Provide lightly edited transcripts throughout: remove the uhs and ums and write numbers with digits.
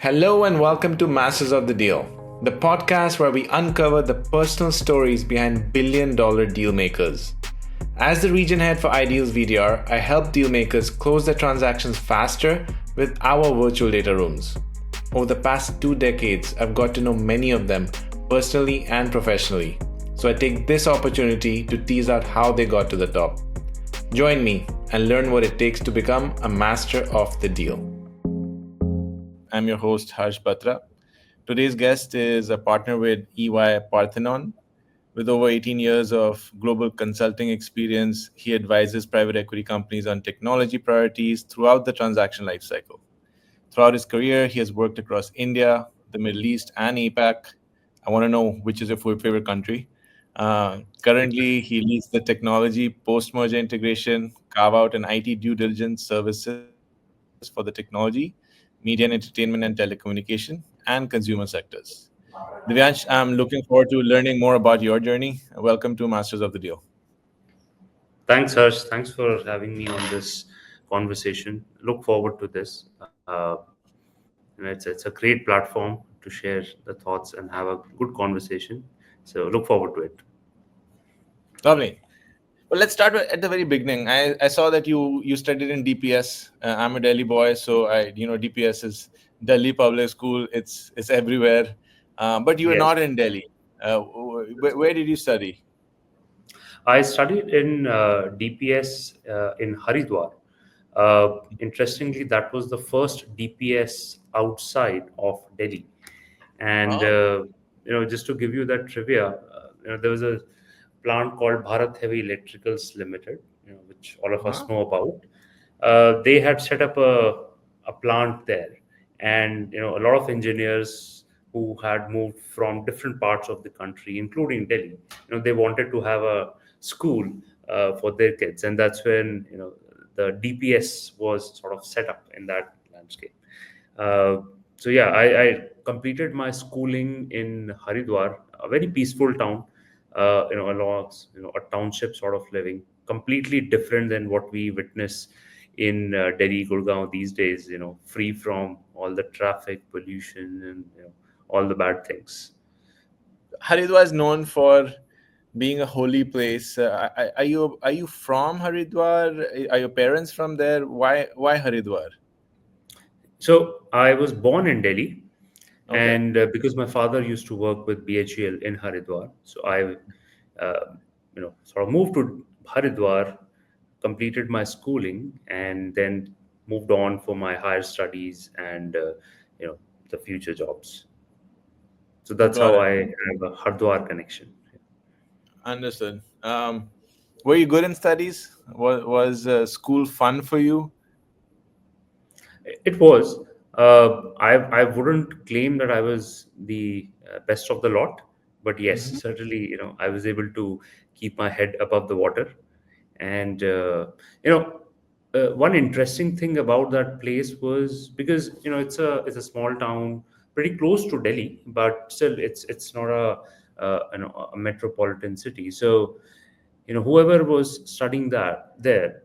Hello and welcome to Masters of the Deal, the podcast where we uncover the personal stories behind billion-dollar deal makers. As the region head for Ideals VDR, I help deal makers close their transactions faster with our virtual data rooms. Over the past 2 decades, I've got to know many of them personally and professionally, so I take this opportunity to tease out how they got to the top. Join me and learn what it takes to become a master of the deal. I'm your host, Harsh Batra. Today's guest is a partner with EY-Parthenon. With over 18 years of global consulting experience, he advises private equity companies on technology priorities throughout the transaction lifecycle. Throughout his career, he has worked across India, the Middle East, and APAC. I want to know which is your favorite country. Currently, he leads the technology, post-merger integration, carve-out, and IT due diligence services for the technology, media and entertainment and telecommunication, and consumer sectors. Divyansh, I'm looking forward to learning more about your journey. Welcome to Masters of the Deal. Thanks, Harsh. Thanks for having me on this conversation. Look forward to this. It's a great platform to share the thoughts and have a good conversation. So look forward to it. Lovely. Well, let's start at the very beginning. I saw that you studied in DPS. I'm a Delhi boy, so DPS is Delhi Public School. It's everywhere. But you were Yes, not in Delhi. Where did you study? I studied in DPS in Haridwar. Interestingly, that was the first DPS outside of Delhi. And Oh, just to give you that trivia, there was a plant called Bharat Heavy Electricals Limited, which all of us huh? know about. They had set up a plant there, and a lot of engineers who had moved from different parts of the country, including Delhi, they wanted to have a school for their kids, and that's when the DPS was sort of set up in that landscape. Uh, so yeah, I completed my schooling in Haridwar, a very peaceful town, along a township sort of living, completely different than what we witness in Delhi, Gurgaon these days. Free from all the traffic, pollution, and all the bad things. Haridwar is known for being a holy place. Are you from Haridwar? Are your parents from there? Why Haridwar? So I was born in Delhi, Okay. and because my father used to work with BHEL in Haridwar, so I, sort of moved to Haridwar, completed my schooling, and then moved on for my higher studies and you know the future jobs. So that's Got how it. I have a Haridwar connection. Understood. Were you good in studies? Was school fun for you? It was. I wouldn't claim that I was the best of the lot, but yes, Mhm. certainly, I was able to keep my head above the water. And you know, one interesting thing about that place was because it's a small town, pretty close to Delhi, but still it's not a metropolitan city. So whoever was studying that there,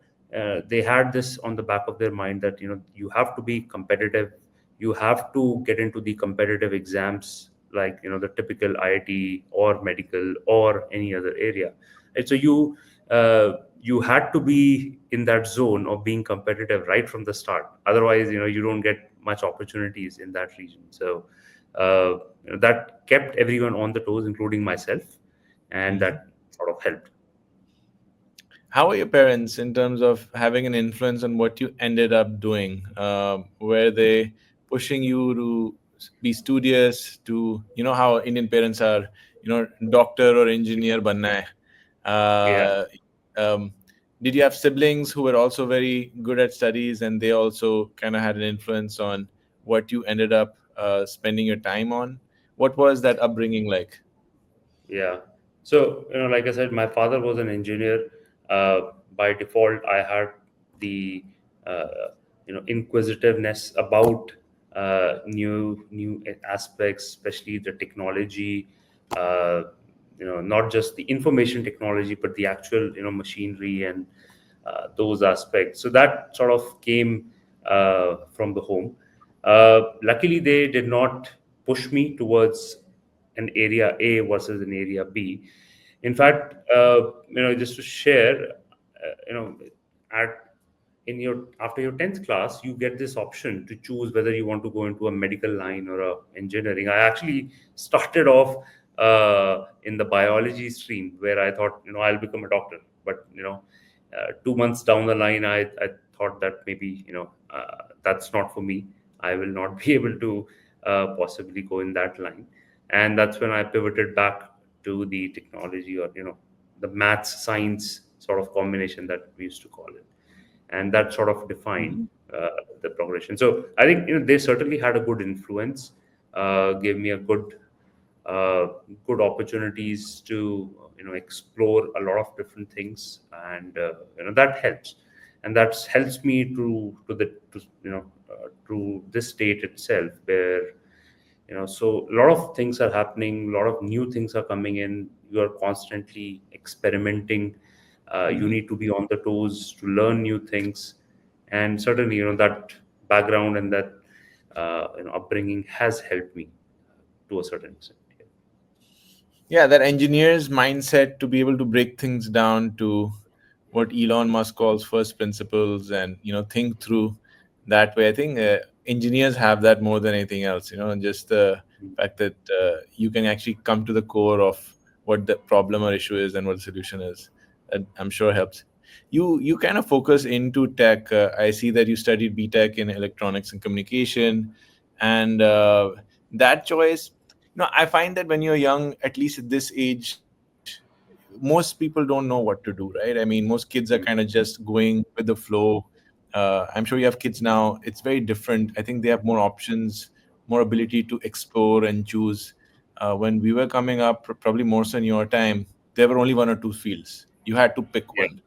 they had this on the back of their mind that you have to be competitive, you have to get into the competitive exams, like the typical IIT or medical or any other area. And so you had to be in that zone of being competitive right from the start, otherwise you don't get much opportunities in that region. So that kept everyone on the toes, including myself, and Mhm. that sort of helped. How are your parents in terms of having an influence on what you ended up doing? Were they pushing you to be studious? To how Indian parents are, doctor or engineer banna hai. Yeah. Um, did you have siblings who were also very good at studies, and they also kind of had an influence on what you ended up spending your time on? What was that upbringing like? Yeah. So, like I said, my father was an engineer. By default, I had the inquisitiveness about new aspects, especially the technology. Uh, not just the information technology, but the actual machinery and those aspects. So that sort of came from the home. Luckily, they did not push me towards an area A versus an area B. In fact, just to share, at in your after your 10th class, you get this option to choose whether you want to go into a medical line or a engineering. I actually started off in the biology stream, where I thought, I'll become a doctor. But 2 months down the line, I thought that maybe, that's not for me. I will not be able to possibly go in that line. And that's when I pivoted back to the technology, or the maths science sort of combination that we used to call it, and that sort of defined uh, the progression. So I think, they certainly had a good influence, gave me a uh, good opportunities to explore a lot of different things, and that helps, and that helps me to this state itself, where so a lot of things are happening, a lot of new things are coming in, you are constantly experimenting, you Mhm. need to be on the toes to learn new things. And certainly, that background and that upbringing has helped me to a certain extent. Yeah, that engineer's mindset to be able to break things down to what Elon Musk calls first principles, and think through that way. I think engineers have that more than anything else. Just the fact that you can actually come to the core of what the problem or issue is and what the solution is. That I'm sure helps. You kind of focus into tech. I see that you studied BTech in electronics and communication, and that choice. I find that when you're young, at least at this age, most people don't know what to do, right? I mean, most kids are kind of just going with the flow. I'm sure you have kids now. It's very different. I think they have more options, more ability to explore and choose. When we were coming up, probably more so in your time, there were only one or two fields. You had to pick Yeah. one,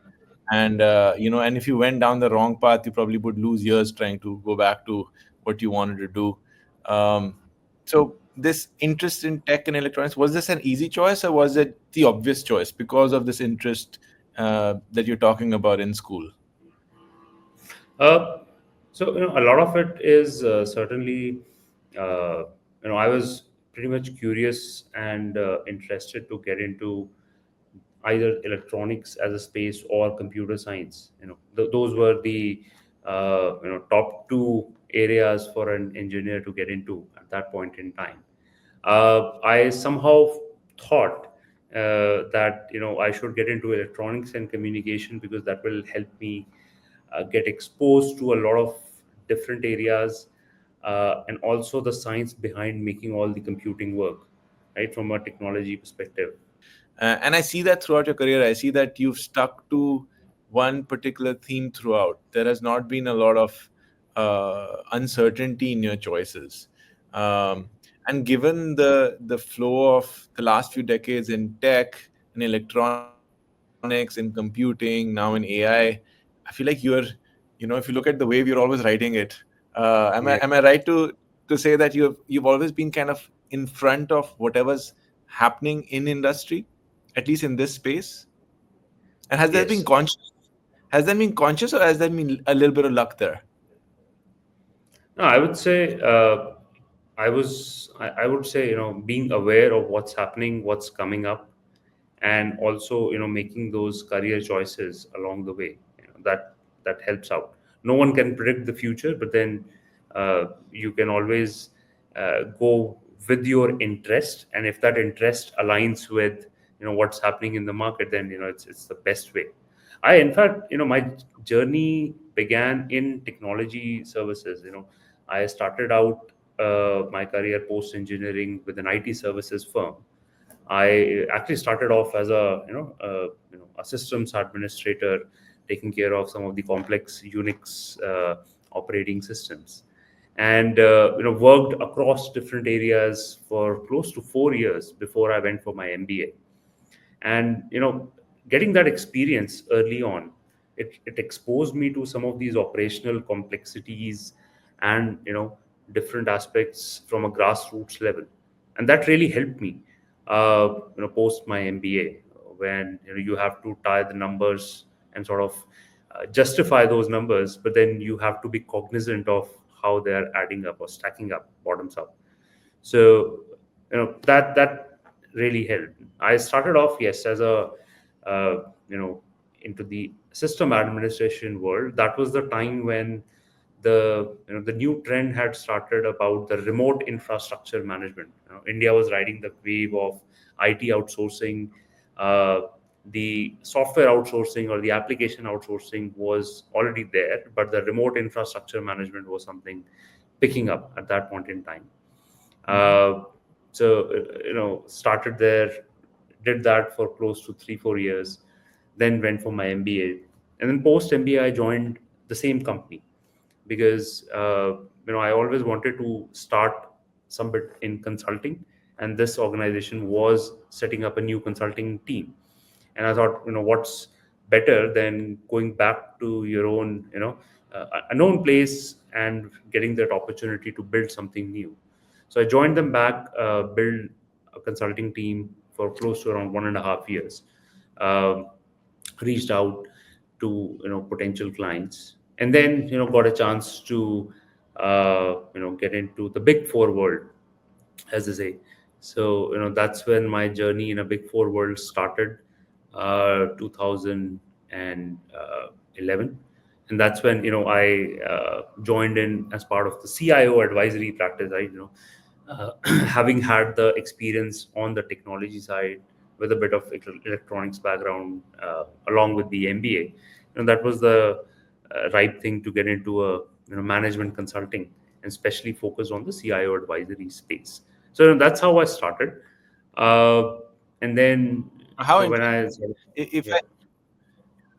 and and if you went down the wrong path, you probably would lose years trying to go back to what you wanted to do. Um, so this interest in tech and electronics, was this an easy choice, or was it the obvious choice because of this interest that you're talking about in school? Uh, so a lot of it is certainly, I was pretty much curious and interested to get into either electronics as a space or computer science. Those were the top two areas for an engineer to get into at that point in time. I somehow thought that I should get into electronics and communication, because that will help me get exposed to a lot of different areas, and also the science behind making all the computing work, right, from a technology perspective. And I see that throughout your career. I see that you've stuck to one particular theme throughout. There has not been a lot of uncertainty in your choices. Um, and given the flow of the last few decades in tech, in electronics, in computing, now in AI, I feel like if you look at the wave, you're always riding it. Am I Yeah. right to say that you've always been kind of in front of whatever's happening in industry, at least in this space? And has that been Yes. conscious? Has that been conscious, or has that been a little bit of luck there? No, I would say I would say, being aware of what's happening, what's coming up, and also making those career choices along the way. That helps out. No one can predict the future, but then you can always go with your interest, and if that interest aligns with what's happening in the market, then it's the best way. I In fact, my journey began in technology services. I started out my career post engineering with an IT services firm. I actually started off as a systems administrator, taking care of some of the complex Unix operating systems, and worked across different areas for close to 4 years before I went for my MBA. And getting that experience early on, it exposed me to some of these operational complexities and different aspects from a grassroots level, and that really helped me post my MBA, when you have to tie the numbers and sort of justify those numbers, but then you have to be cognizant of how they are adding up or stacking up bottoms up. So that really helped. I started off, yes, as a uh, you know into the system administration world. That was the time when the new trend had started about the remote infrastructure management. India was riding the wave of IT outsourcing. uh, the software outsourcing or the application outsourcing was already there, but the remote infrastructure management was something picking up at that point in time. Mm-hmm. uh, started there, did that for close to 3 4 years, then went for my MBA, and then post MBA I joined the same company because I always wanted to start some bit in consulting, and this organization was setting up a new consulting team, and I thought, what's better than going back to your own, a known place and getting that opportunity to build something new. So I joined them back, build a consulting team for close to around 1.5 years. Um, Reached out to potential clients, and then got a chance to get into the Big Four world, as they say. So that's when my journey in a Big Four world started, 2011, and that's when I joined in as part of the CIO advisory practice. Having had the experience on the technology side with a bit of electronics background, along with the MBA, that was the right thing to get into a management consulting, and especially focus on the CIO advisory space. So that's how I started. Uh, and then How when I interesting. If yeah,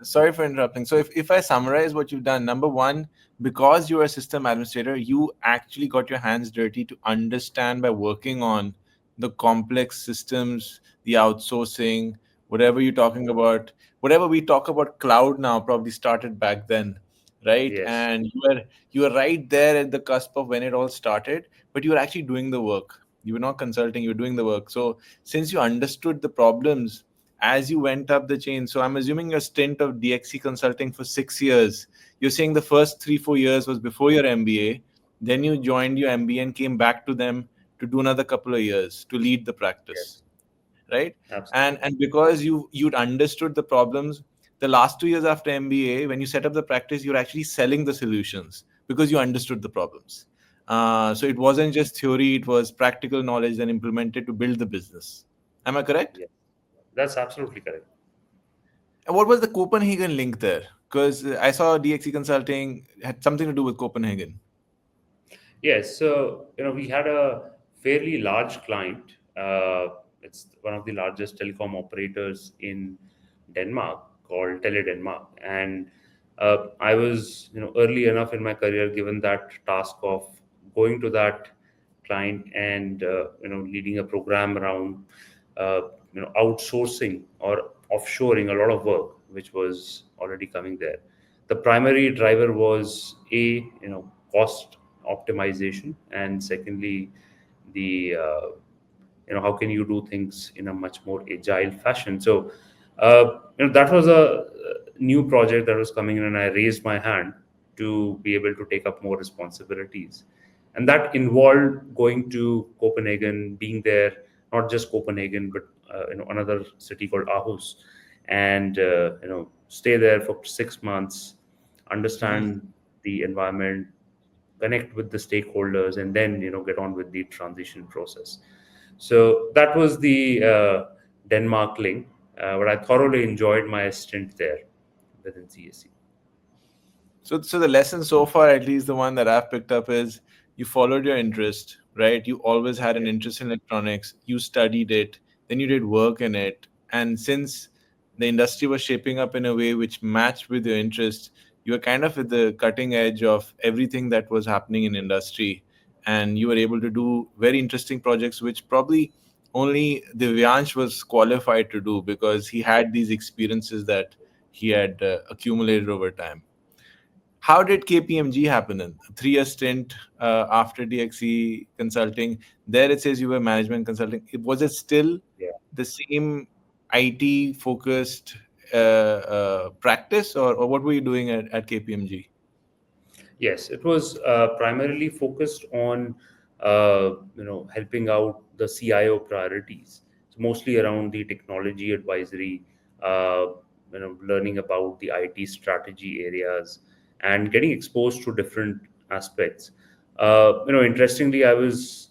Sorry for interrupting. So if I summarize what you've done, number one, because you're a system administrator, you actually got your hands dirty to understand by working on the complex systems, the outsourcing, whatever you're talking about, whatever we talk about cloud now probably started back then, right? yes, And you were right there at the cusp of when it all started, but you were actually doing the work. You were not consulting, you were doing the work. So since you understood the problems as you went up the chain. So I'm assuming your stint of DXC consulting for 6 years. You're saying the first 3 4 years was before your MBA. Then you joined your MBA and came back to them to do another couple of years to lead the practice, yes, right? absolutely, And because you'd understood the problems, the last 2 years after MBA, when you set up the practice, you're actually selling the solutions because you understood the problems. So it wasn't just theory; it was practical knowledge then implemented to build the business. Am I correct? yes, that's absolutely correct. And what was the Copenhagen link there? Because I saw DXC Consulting had something to do with Copenhagen. Yes, so we had a fairly large client. It's one of the largest telecom operators in Denmark, called Tele Denmark, and I was early enough in my career given that task of going to that client and leading a program around outsourcing or offshoring a lot of work which was already coming there. The primary driver was cost optimization, and secondly the how can you do things in a much more agile fashion. So that was a new project that was coming in, and I raised my hand to be able to take up more responsibilities, and that involved going to Copenhagen, being there, not just Copenhagen but another city called Aarhus, and stay there for 6 months, Mhm. understand the environment, connect with the stakeholders, and then get on with the transition process. So that was the Denmark link, but I thoroughly enjoyed my stint there within CSC. So the lesson so far, at least the one that I've picked up, is you followed your interest, right? You always had an Yeah. interest in electronics. You studied it, then you did work in it, and since the industry was shaping up in a way which matched with your interest, you were kind of at the cutting edge of everything that was happening in industry, and you were able to do very interesting projects, which probably only Divyansh was qualified to do because he Yeah. had these experiences that he had accumulated over time. How did KPMG happen in a 3 year stint after DXC consulting? There it says you were management consulting. Was it still Yeah. the same IT focused practice, or what were you doing at KPMG? Yes, it was primarily focused on helping out the CIO priorities. It's mostly around the technology advisory, uh, learning about the IT strategy areas, and getting exposed to different aspects. Interestingly, I was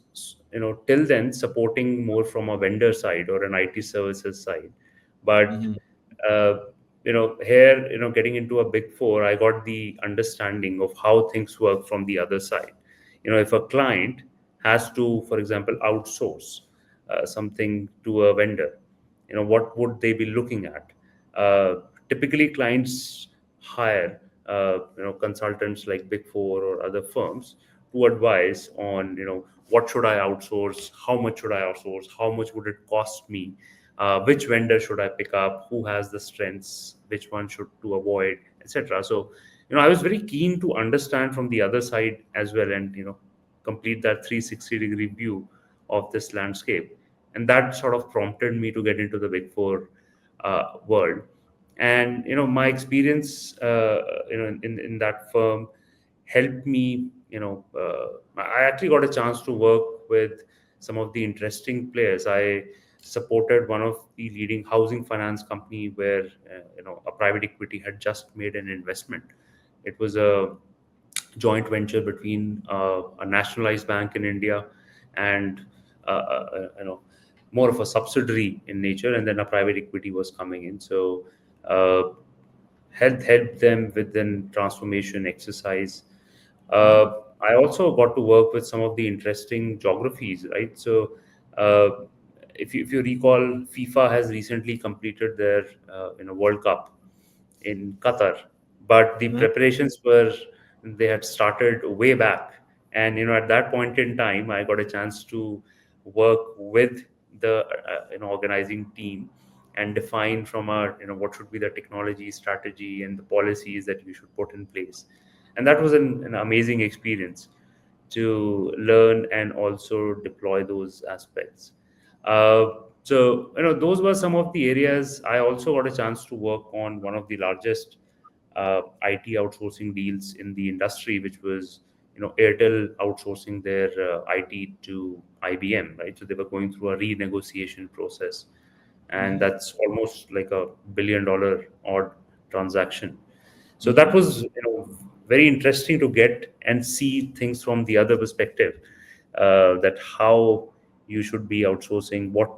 till then supporting more from a vendor side or an IT services side, but Hmm. uh, here, getting into a big four, I got the understanding of how things work from the other side. If a client has to, for example, outsource something to a vendor, what would they be looking at? Typically clients hire consultants like big four or other firms to advise on what should I outsource, how much should I outsource, how much would it cost me, which vendor should I pick up, who has the strengths, which one should to avoid, etc. So, I was very keen to understand from the other side as well, and complete that 360-degree view of this landscape, and that sort of prompted me to get into the Big Four world. And my experience, in that firm helped me. I actually got a chance to work with some of the interesting players. I supported one of the leading housing finance company where a private equity had just made an investment. It was a joint venture between a nationalized bank in India and more of a subsidiary in nature, and then a private equity was coming in. So uh, helped them with the transformation exercise. Hmm. I also got to work with some of the interesting geographies, right? So, uh, if you recall, FIFA has recently completed their World Cup in Qatar, but the Hmm. preparations were they had started way back, and at that point in time, I got a chance to work with the organizing team and define from our what should be the technology strategy and the policies that we should put in place, and that was an amazing experience to learn and also deploy those aspects. Uh, so those were some of the areas. I also got a chance to work on one of the largest IT outsourcing deals in the industry, which was Airtel outsourcing their IT to IBM, right? So they were going through a renegotiation process, and Hmm. that's almost like $1 billion odd transaction. So that Hmm. was very interesting to get and see things from the other perspective, that how you should be outsourcing, what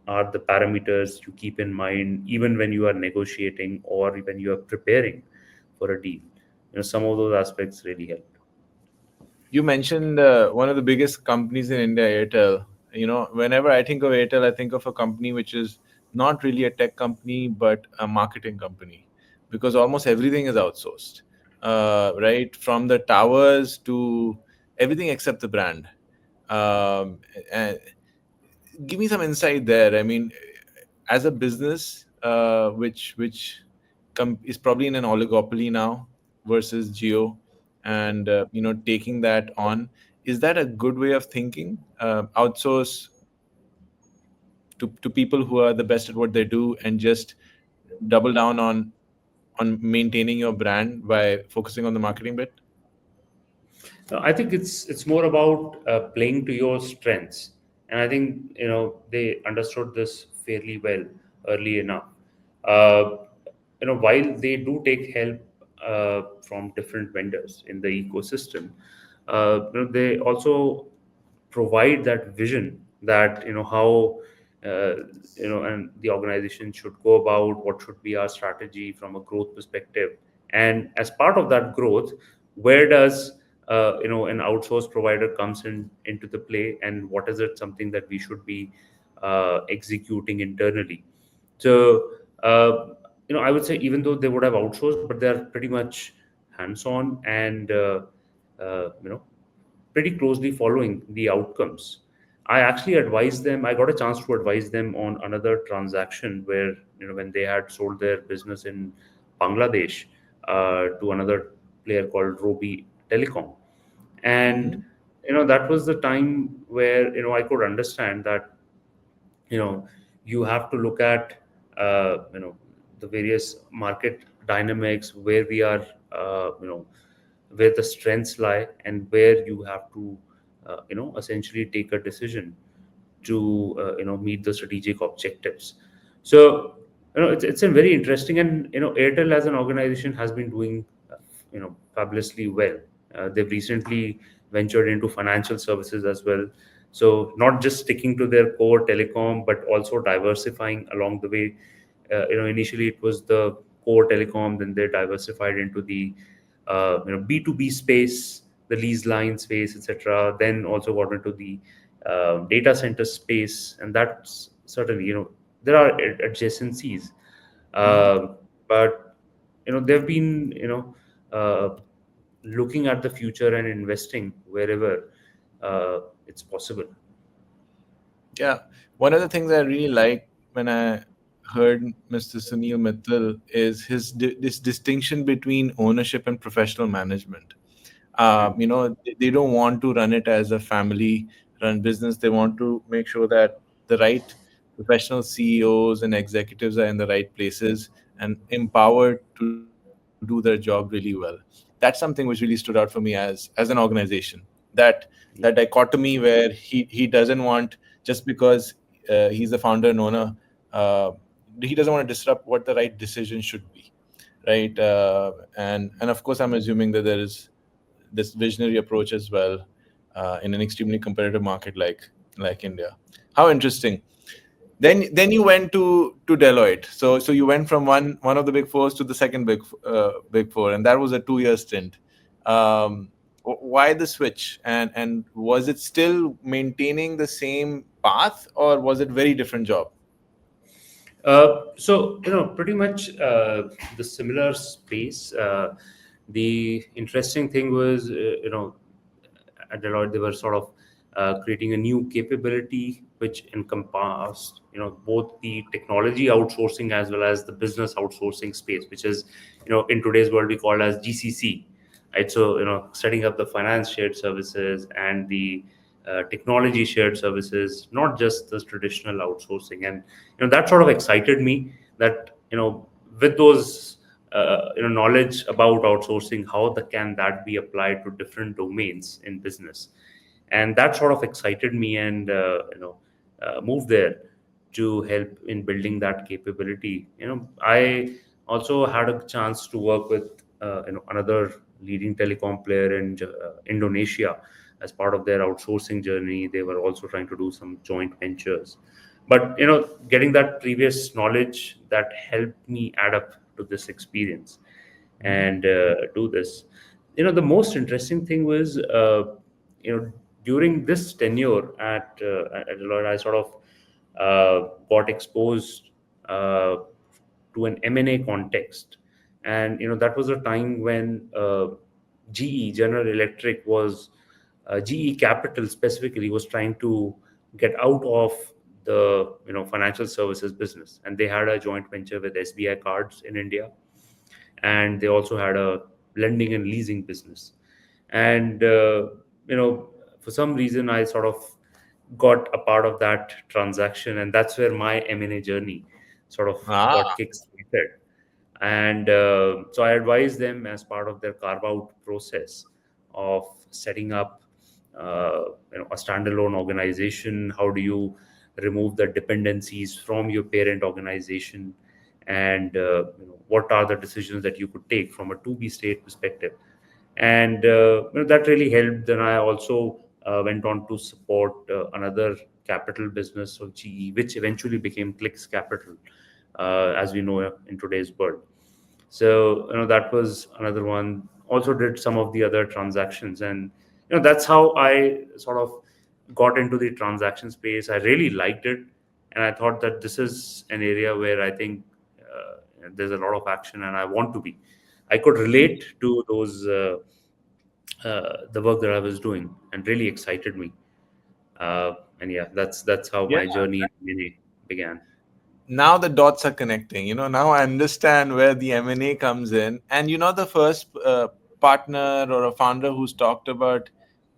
are the parameters you keep in mind even when you are negotiating or when you are preparing for a deal. Some of those aspects really help. You mentioned one of the biggest companies in India, Airtel. Whenever I think of Airtel, I think of a company which is not really a tech company, but a marketing company, because almost everything is outsourced, right? From the towers to everything except the brand. And give me some insight there. I mean, as a business, which is probably in an oligopoly now versus Geo, and taking that on, is that a good way of thinking? Outsource to people who are the best at what they do, and just double down on maintaining your brand by focusing on the marketing bit. No, I think it's more about playing to your strengths, and I think they understood this fairly well early enough. Uh, while they do take help from different vendors in the ecosystem, they also provide that vision that how uh, and the organization should go about what should be our strategy from a growth perspective, and as part of that growth, where does an outsourced provider comes in into the play, and what is it something that we should be executing internally. So I would say even though they would have outsourced, but they're pretty much hands on and pretty closely following the outcomes. I actually advised them. I got a chance to advise them on another transaction where when they had sold their business in Bangladesh to another player called Robi Telecom, and Hmm. that was the time where I could understand that you have to look at the various market dynamics where we are uh, you know where the strengths lie and where you have to essentially take a decision to meet the strategic objectives. So it's a very interesting, and Airtel as an organization has been doing fabulously well. They've recently ventured into financial services as well. So not just sticking to their core telecom, but also diversifying along the way. Initially it was the core telecom, then they diversified into the B2B space, the lease line space, etc. Then also got into the data center space, and that's certainly, there are adjacencies, Mhm. uh, but they've been looking at the future and investing wherever it's possible. Yeah. One of the things I really like when I heard Mr. Sunil Mittal is this distinction between ownership and professional management. Hmm. They don't want to run it as a family run business. They want to make sure that the right professional CEOs and executives are in the right places and empowered to do their job really well. That's something which really stood out for me as an organization. That dichotomy where he doesn't want, just because he's the founder and owner, uh, he doesn't want to disrupt what the right decision should be, right? And of course, I'm assuming that there is this visionary approach as well in an extremely competitive market like India. How interesting. Then you went to Deloitte. So you went from one of the big fours to the second big four, and that was a 2 year stint. Why the switch? And was it still maintaining the same path, or was it very different job? So pretty much the similar space. The interesting thing was, at Deloitte they were sort of creating a new capability which encompassed, both the technology outsourcing as well as the business outsourcing space, which is, in today's world we call as GCC, right? So setting up the finance shared services and the technology shared services, not just the traditional outsourcing. And that sort of excited me, that with those knowledge about outsourcing, how can that be applied to different domains in business. And that sort of excited me, and moved there to help in building that capability. I also had a chance to work with another leading telecom player in Indonesia. As part of their outsourcing journey, they were also trying to do some joint ventures. But getting that previous knowledge, that helped me add up to this experience Mhm. and do this. The most interesting thing was, you know during this tenure at Deloitte, I sort of got exposed to an M&A context. And that was a time when General Electric was GE Capital specifically was trying to get out of the financial services business, and they had a joint venture with SBI Cards in India, and they also had a lending and leasing business. And for some reason I sort of got a part of that transaction, and that's where my M&A journey sort of got Ah. kick-started. And so I advised them as part of their carve-out process of setting up a standalone organization. How do you remove the dependencies from your parent organization, and what are the decisions that you could take from a to be state perspective. And that really helped. Then I also went on to support another capital business of GE, which eventually became Clicks Capital, as we know in today's world. So that was another one. Also did some of the other transactions, and that's how I sort of got into the transaction space. I really liked it, and I thought that this is an area where I think there's a lot of action, and I want to be. I could relate to those the work that I was doing, and really excited me. And yeah, that's how Yeah. my journey in M&A began. Now the dots are connecting. Now I understand where the M&A comes in. And the first partner or a founder who's talked about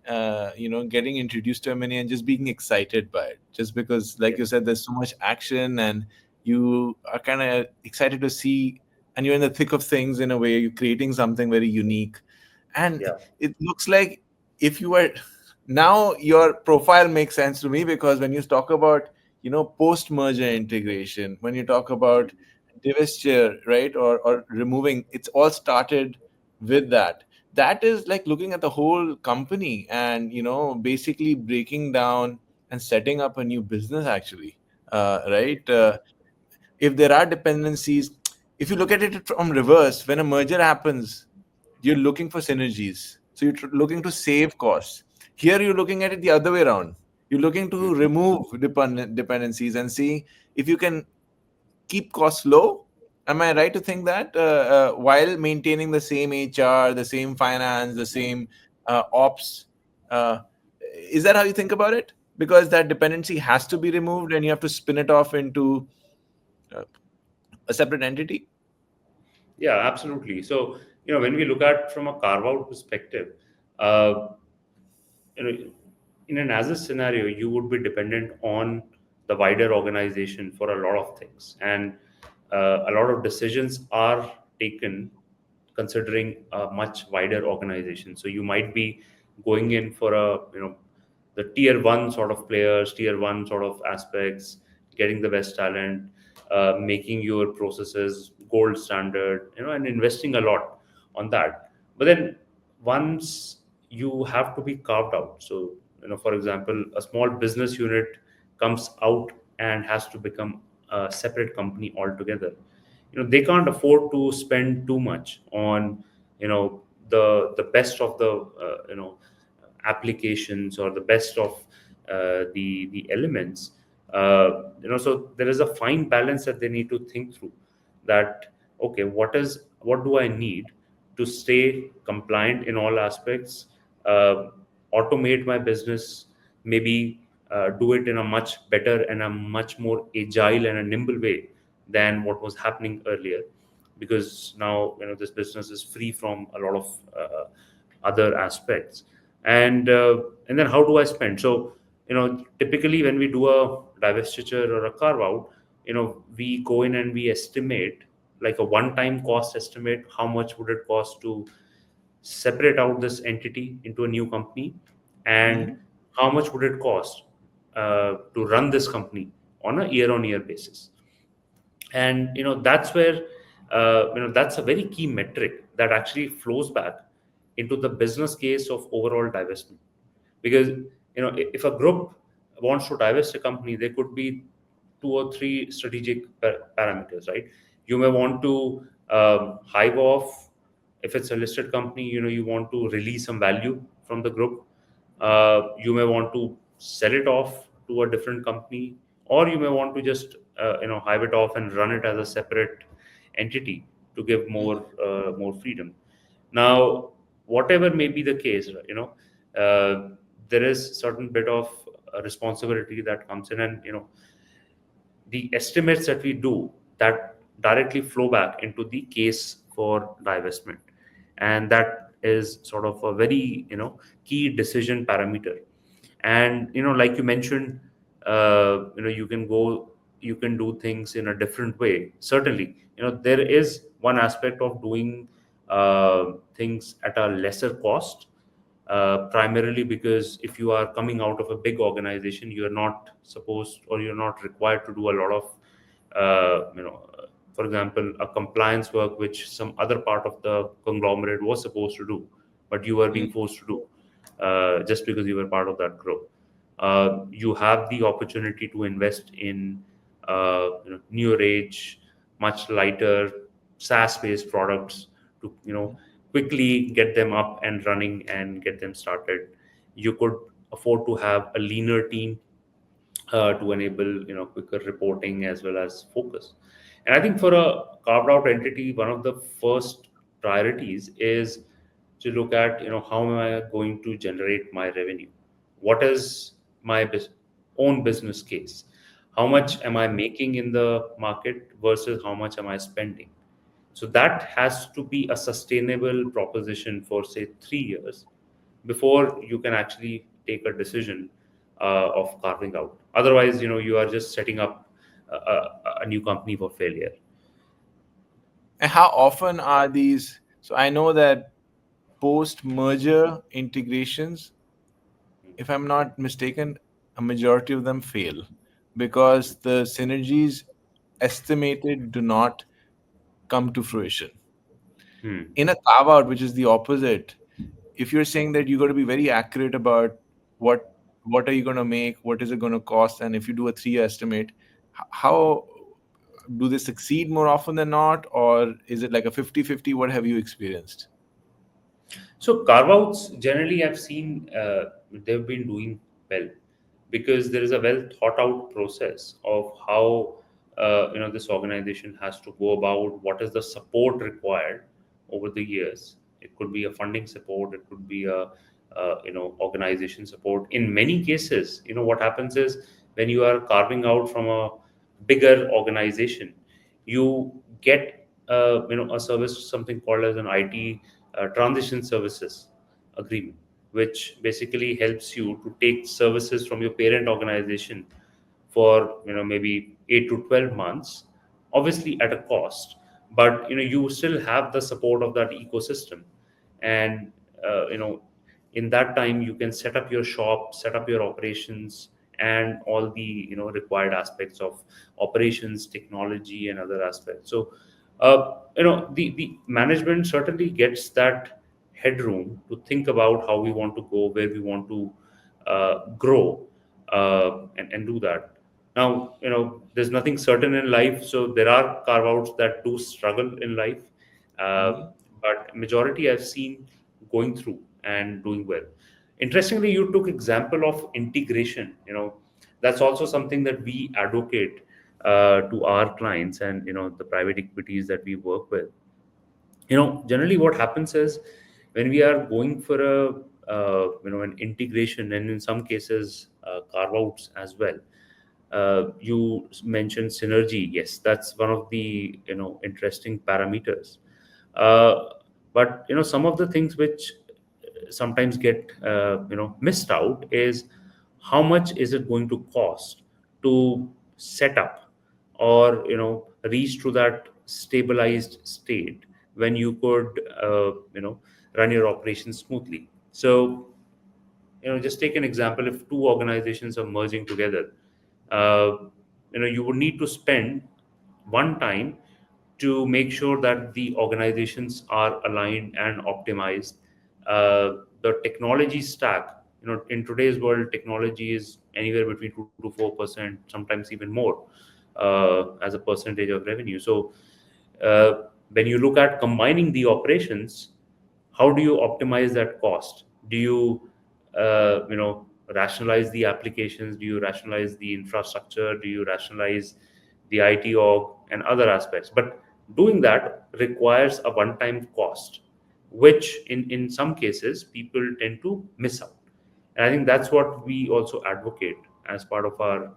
getting introduced to M&A and just being excited by it, just because, like Yeah. you said, there's so much action, and you are kind of excited to see, and you're in the thick of things. In a way, you're creating something very unique. And Yeah. it looks like, if you were, now your profile makes sense to me, because when you talk about, post merger integration, when you talk about divestiture, right, or removing, it's all started with that. That is like looking at the whole company and, basically breaking down and setting up a new business, actually. Right. If there are dependencies, if you look at it from reverse, when a merger happens, you're looking for synergies. So you're looking to save costs. Here you're looking at it the other way around. You're looking to remove dependencies and see if you can keep costs low. Am I right to think that, while maintaining the same HR, the same finance, the same ops? Uh, is that how you think about it? Because that dependency has to be removed and you have to spin it off into uh, a separate entity. Yeah, absolutely. So, when we look at from a carve out perspective, uh, you know, in an as a scenario, you would be dependent on the wider organization for a lot of things, and a lot of decisions are taken considering a much wider organization. So you might be going in for the tier one sort of players, tier one sort of aspects, getting the best talent, making your processes gold standard, and investing a lot on that. But then once you have to be carved out, so for example, a small business unit comes out and has to become a separate company altogether. They can't afford to spend too much on the best of the applications or the best of the elements. So there is a fine balance that they need to think through, that okay, what do I need to stay compliant in all aspects, uh, automate my business, maybe do it in a much better and a much more agile and a nimble way than what was happening earlier, because now this business is free from a lot of other aspects. And then how do I spend? So typically when we do a divestiture or a carve out, we go in and we estimate, like a one time cost estimate, how much would it cost to separate out this entity into a new company, and Mhm. how much would it cost to run this company on a year on year basis. And that's where that's a very key metric that actually flows back into the business case of overall divestment. Because if a group wants to divest a company, there could be two or three strategic parameters, right? You may want to hive off. If it's a listed company, you want to release some value from the group. You may want to sell it off to a different company, or you may want to just hive it off and run it as a separate entity to give more freedom. Now, whatever may be the case, there is certain bit of responsibility that comes in, and the estimates that we do, that directly flow back into the case for divestment, and that is sort of a very key decision parameter. And like you mentioned, you can do things in a different way. Certainly, there is one aspect of doing things at a lesser cost, primarily because if you are coming out of a big organization, you're not supposed, or you're not required to do a lot of for example, a compliance work which some other part of the conglomerate was supposed to do, but you were being Mhm. forced to do just because you were part of that group. You have the opportunity to invest in newer age, much lighter SaaS-based products to quickly get them up and running and get them started. You could afford to have a leaner team to enable quicker reporting as well as focus. And I think for a carved out entity, one of the first priorities is to look at how am I going to generate my revenue? What is my own business case? How much am I making in the market versus how much am I spending? So that has to be a sustainable proposition for say 3 years before you can actually take a decision of carving out. Otherwise, you are just setting up a new company for failure. And how often are these? So I know that post merger integrations, if I'm not mistaken, a majority of them fail because the synergies estimated do not come to fruition. Hmm. In a carve out, which is the opposite, if you're saying that you got to be very accurate about what what are you going to make, what is it going to cost, and if you do a 3-year estimate, how do they succeed more often than not, or is it like a 50-50? What have you experienced? So carve-outs generally I've seen they've been doing well because there is a well thought out process of how this organization has to go about what is the support required over the years. It could be a funding support, it could be a organization support. In many cases, what happens is when you are carving out from a bigger organization, you get a service, something called as an IT transition services agreement, which basically helps you to take services from your parent organization for maybe 8 to 12 months, obviously at a cost, but you still have the support of that ecosystem. And in that time you can set up your shop, set up your operations, and all the required aspects of operations, technology, and other aspects. So the management certainly gets that headroom to think about how we want to go, where we want to grow, and do that. Now, there's nothing certain in life, so there are carve outs that do struggle in life. Uh, Mhm. but majority I've seen going through and doing well. Interestingly, you took example of integration. That's also something that we advocate to our clients and the private equities that we work with. Generally what happens is when we are going for a an integration, and in some cases carve outs as well. You mentioned synergy. Yes, that's one of the interesting parameters. uh, but some of the things which sometimes get missed out is how much is it going to cost to set up or reach to that stabilized state when you could run your operations smoothly. So just take an example. If two organizations are merging together, uh, you would need to spend one time to make sure that the organizations are aligned and optimized. The technology stack, in today's world, technology is anywhere between 2 to 4%, sometimes even more, as a percentage of revenue. So when you look at combining the operations, how do you optimize that cost? Do you rationalize the applications? Do you rationalize the infrastructure? Do you rationalize the IT org and other aspects? But doing that requires a one time cost, which in some cases people tend to miss out. And I think that's what we also advocate as part of our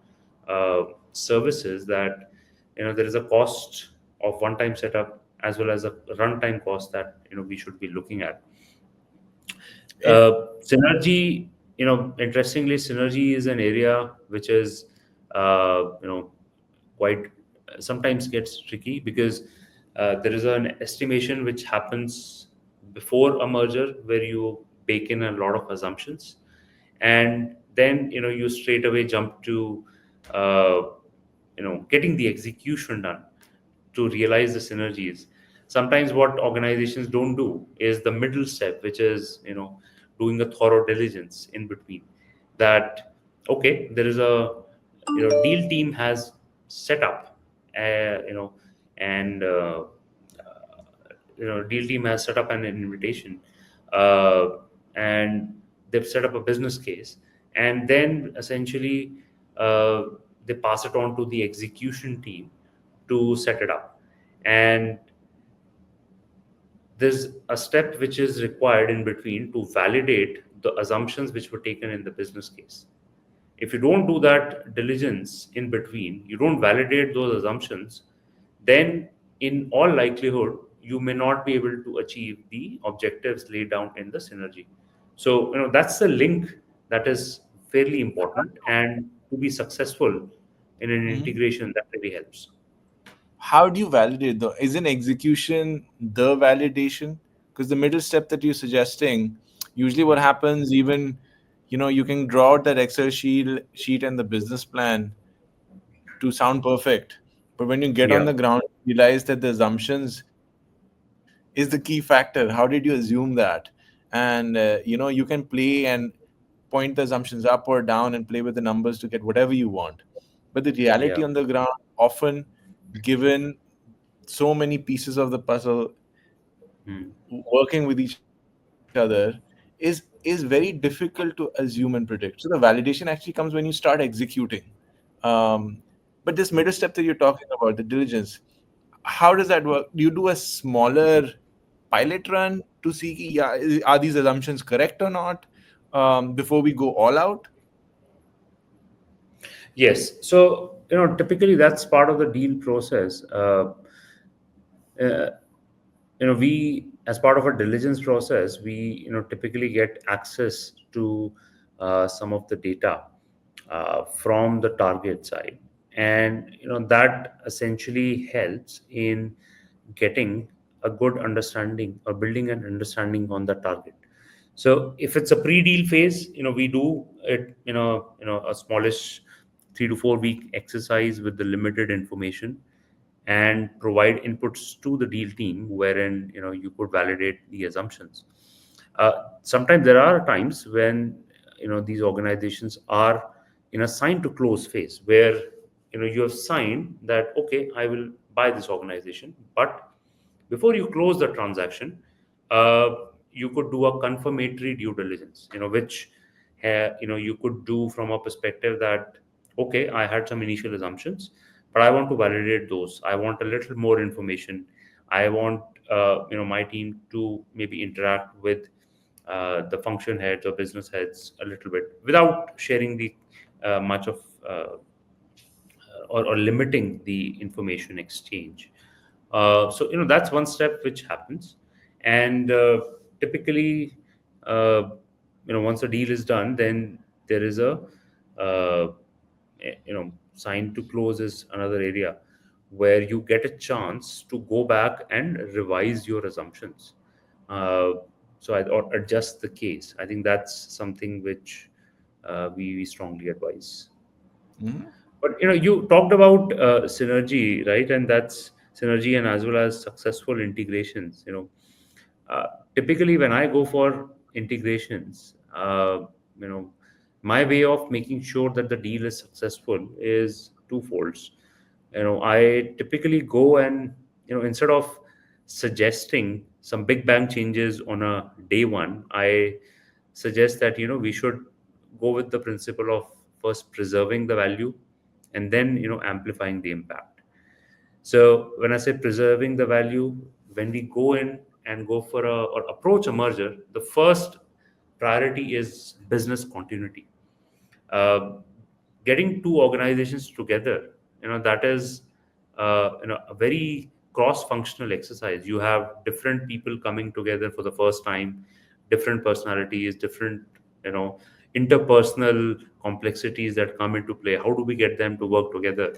services, that there is a cost of one time setup as well as a runtime cost that we should be looking at. And Synergy, interestingly, synergy is an area which is, quite sometimes gets tricky because there is an estimation which happens before a merger where you bake in a lot of assumptions, and then you straight away jump to uh, getting the execution done to realize the synergies. Sometimes what organizations don't do is the middle step, which is doing a thorough diligence in between. That okay, there is a deal team has set up, and deal team has set up an invitation, uh, and they've set up a business case, and then essentially uh, they pass it on to the execution team to set it up. And there's a step which is required in between to validate the assumptions which were taken in the business case. If you don't do that diligence in between, you don't validate those assumptions, then in all likelihood, you may not be able to achieve the objectives laid down in the synergy. So, that's the link that is fairly important. And to be successful in an Mhm. integration, that really helps. How do you validate the? Isn't execution the validation? Because the middle step that you're suggesting, usually what happens, even you can draw out that Excel sheet and the business plan to sound perfect, but when you get on Yeah, the ground, you realize that the assumptions is the key factor. How did you assume that? And you can play and point the assumptions up or down and play with the numbers to get whatever you want. But the reality yeah. on the ground, often given so many pieces of the puzzle Hmm. working with each other, is very difficult to assume and predict. So the validation actually comes when you start executing. um, but this middle step that you're talking about, the diligence, how does that work? Do you do a smaller pilot run to see, yeah, are these assumptions correct or not, before we go all out? Yes. So, typically that's part of the deal process. Uh, we, as part of a diligence process, we typically get access to some of the data from the target side, and that essentially helps in getting a good understanding or building an understanding on the target. So if it's a pre-deal phase, we do it, a smallish 3 to 4 week exercise with the limited information, and provide inputs to the deal team wherein you could validate the assumptions. Sometimes there are times when these organizations are in a sign to close phase where you have signed that, okay, I will buy this organization, but before you close the transaction, uh, you could do a confirmatory due diligence, which you could do from a perspective that, okay, I had some initial assumptions, but I want to validate those. I want a little more information. I want my team to maybe interact with the function heads or business heads a little bit without sharing the much of or limiting the information exchange. So that's one step which happens, and typically, uh, once the deal is done, then there is a sign to close is another area where you get a chance to go back and revise your assumptions. Uh, or adjust the case. I think that's something which we strongly advise. Mhm. But you talked about synergy, right? And that's synergy, and as well as successful integrations. Uh, Typically, when I go for integrations, you know, my way of making sure that the deal is successful is twofolds. I typically go and instead of suggesting some big bang changes on a day one, I suggest that we should go with the principle of first preserving the value and then amplifying the impact. So when I say preserving the value, when we go in and go for a or approach a merger, the first priority is business continuity. uh, Getting two organizations together, that is a very cross functional exercise. You have different people coming together for the first time, different personalities, different you know interpersonal complexities that come into play. How do we get them to work together?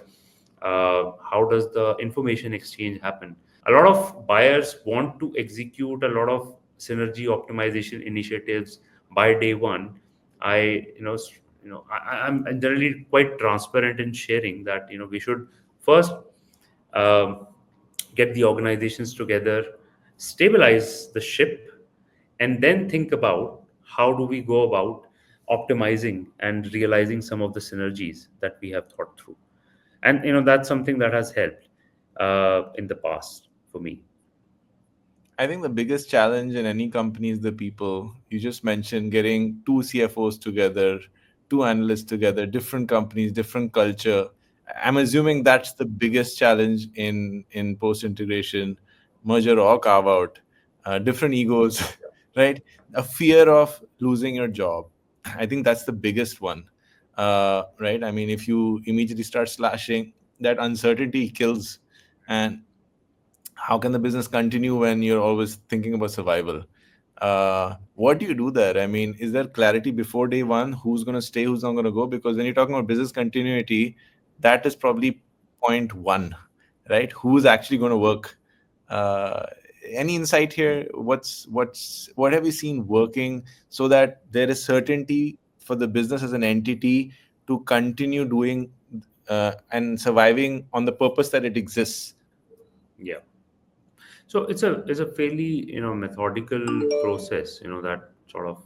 How does the information exchange happen? A lot of buyers want to execute a lot of synergy optimization initiatives by day one. I I'm generally quite transparent in sharing that we should first um, get the organizations together, stabilize the ship, and then think about how do we go about optimizing and realizing some of the synergies that we have thought through. And that's something that has helped in the past for me. I think the biggest challenge in any company is the people. You just mentioned getting two CFOs together, two analysts together, different companies, different culture. I'm assuming that's the biggest challenge in post integration, merger or carve out. Different egos, right? A fear of losing your job. I think that's the biggest one, right? I mean, if you immediately start slashing, that uncertainty kills. And how can the business continue when you're always thinking about survival? What do you do there? I mean, is there clarity before day one? Who's going to stay? Who's not going to go? Because when you're talking about business continuity, that is probably point one, right? Who's actually going to work? Uh, any insight here? What have you seen working so that there is certainty for the business as an entity to continue doing and surviving on the purpose that it exists? Yeah. So it's a fairly methodical process that sort of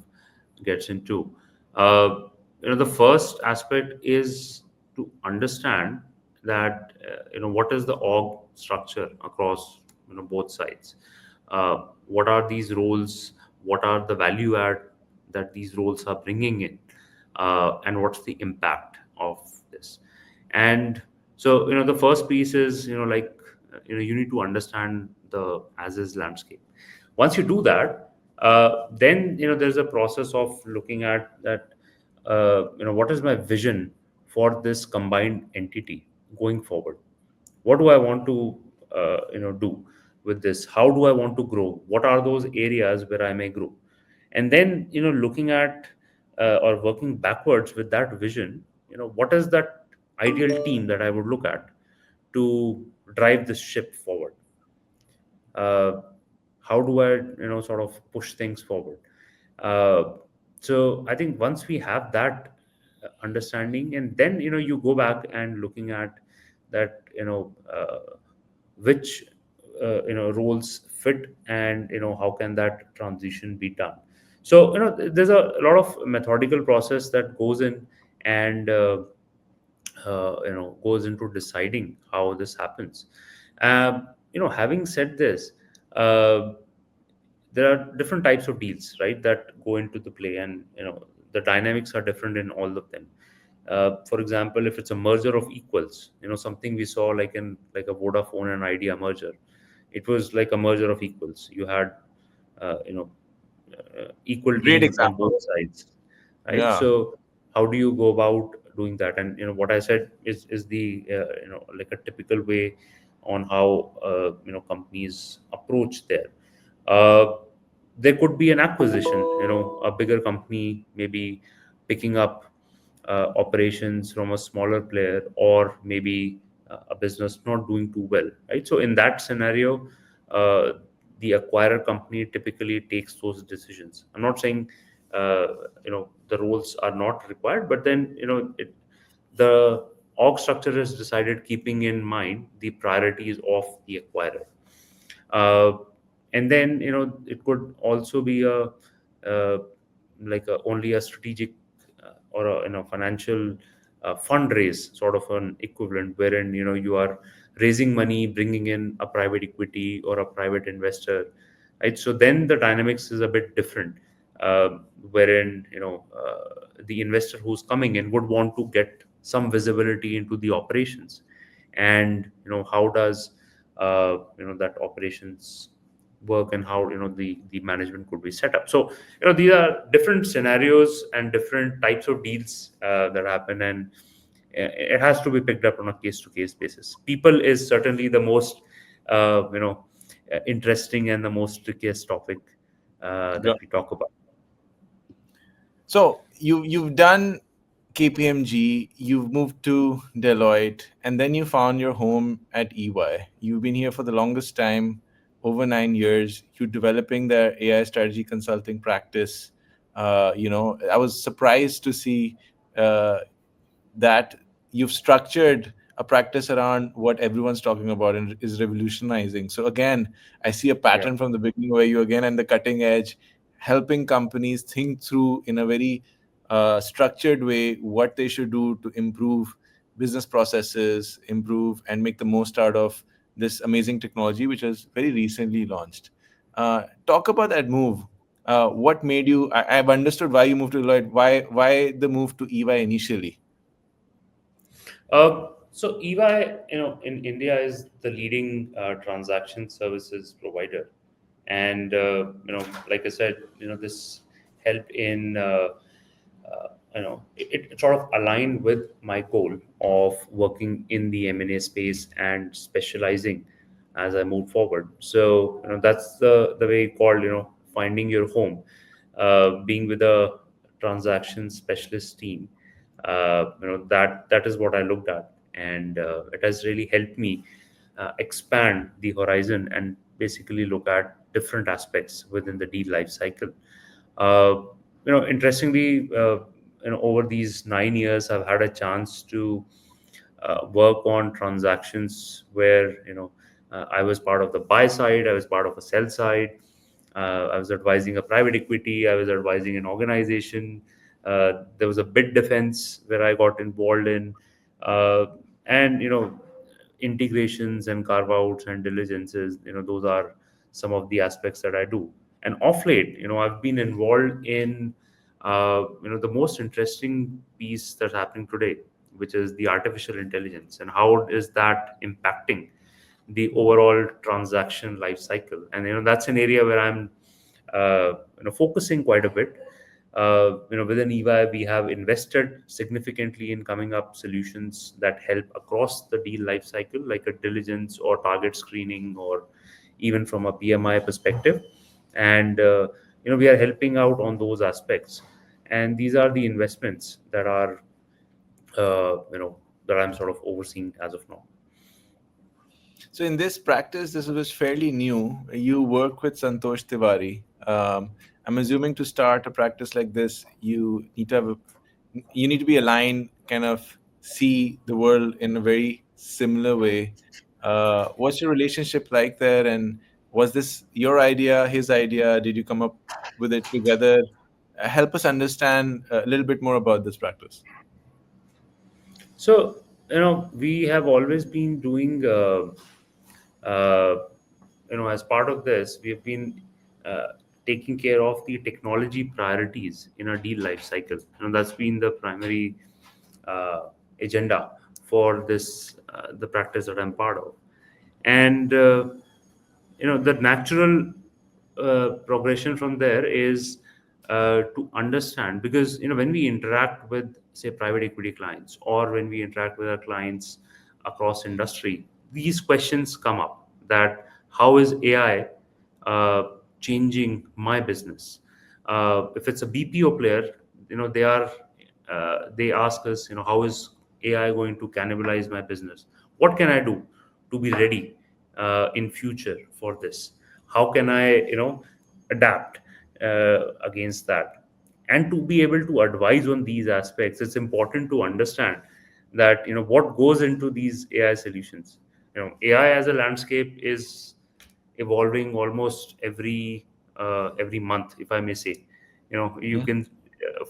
gets into. The first aspect is to understand that what is the org structure across both sides. What are these roles? What are the value add that these roles are bringing in, and what's the impact of this? And so the first piece is you need to understand the as is landscape. Once you do that, then there's a process of looking at that. What is my vision for this combined entity going forward? What do I want to do with this? How do I want to grow? What are those areas where I may grow? And then looking at or working backwards with that vision, what is that ideal team that I would look at to drive this ship forward? uh, how do I sort of push things forward? uh, so I think once we have that understanding, and then you go back and looking at that, which roles fit, and how can that transition be done. So there's a lot of methodical process that goes in, and goes into deciding how this happens. Having said this, uh, there are different types of deals, right, that go into the play, and the dynamics are different in all of them. For example, if it's a merger of equals, something we saw like a Vodafone and Idea merger, it was like a merger of equals. You had uh, you know equal Great team on example. both sides, right? Yeah. So how do you go about doing that? And what I said is the like a typical way on how companies approach there. uh, there could be an acquisition, a bigger company maybe picking up operations from a smaller player, or maybe a business not doing too well, right? So in that scenario, uh, the acquirer company typically takes those decisions. I'm not saying uh, the roles are not required, but then the org structure is decided keeping in mind the priorities of the acquirer. uh, and then it could also be a only a strategic or a financial fundraise, sort of an equivalent, wherein you are raising money, bringing in a private equity or a private investor, right? So then the dynamics is a bit different, uh, wherein the investor who's coming in would want to get some visibility into the operations, and how does that operations work, and how the management could be set up. So these are different scenarios and different types of deals that happen, and it has to be picked up on a case to case basis. People is certainly the most interesting and the most trickiest topic that we talk about. So you've done KPMG, you've moved to Deloitte, and then you found your home at EY. You've been here for the longest time, over 9 years. You're developing their AI strategy consulting practice. I was surprised to see uh, that you've structured a practice around what everyone's talking about and is revolutionizing. So again, I see a Yeah. pattern from the beginning where you again at the cutting edge, helping companies think through in a very structured way what they should do to improve business processes, improve and make the most out of this amazing technology which was very recently launched. Talk about that move. What made you? I've understood why you moved to Deloitte. Why the move to EY initially? So EY, in India is the leading transaction services provider, and like I said, this helped in it sort of aligned with my goal of working in the M&A space and specializing as I move forward. So that's the way called finding your home, being with a transaction specialist team. That is what I looked at, and it has really helped me expand the horizon and basically look at different aspects within the deal life cycle. Uh, Interestingly, over these 9 years, I've had a chance to work on transactions where I was part of the buy side, I was part of a sell side, I was advising a private equity, I was advising an organization. There was a bid defense where I got involved in, uh, and integrations and carve outs and diligences. Those are some of the aspects that I do. And off late, I've been involved in the most interesting piece that's happening today, which is the artificial intelligence, and how is that impacting the overall transaction life cycle. And that's an area where I'm focusing quite a bit. Within EY, we have invested significantly in coming up solutions that help across the deal life cycle, like a diligence or target screening, or even from a PMI perspective. And we are helping out on those aspects. And these are the investments that are that I'm sort of overseeing as of now. So in this practice, this was fairly new. You work with Santosh Tiwari. I'm assuming to start a practice like this, you need to be aligned, kind of see the world in a very similar way. What's your relationship like there? And was this your idea, his idea? Did you come up with it together? Help us understand a little bit more about this practice. So, we have always been doing, as part of this, we have been uh, taking care of the technology priorities in our deal life cycle. That's been the primary uh, agenda for this, the practice that I'm part of. And the natural progression from there is to understand, because when we interact with, say, private equity clients, or when we interact with our clients across industry, these questions come up, that how is AI uh, changing my business. If it's a BPO player, they ask us, how is AI going to cannibalize my business? What can I do to be ready in future for this? How can I adapt against that? And to be able to advise on these aspects, it's important to understand that what goes into these AI solutions. AI as a landscape is evolving almost every month, if I may say. You Mhm. can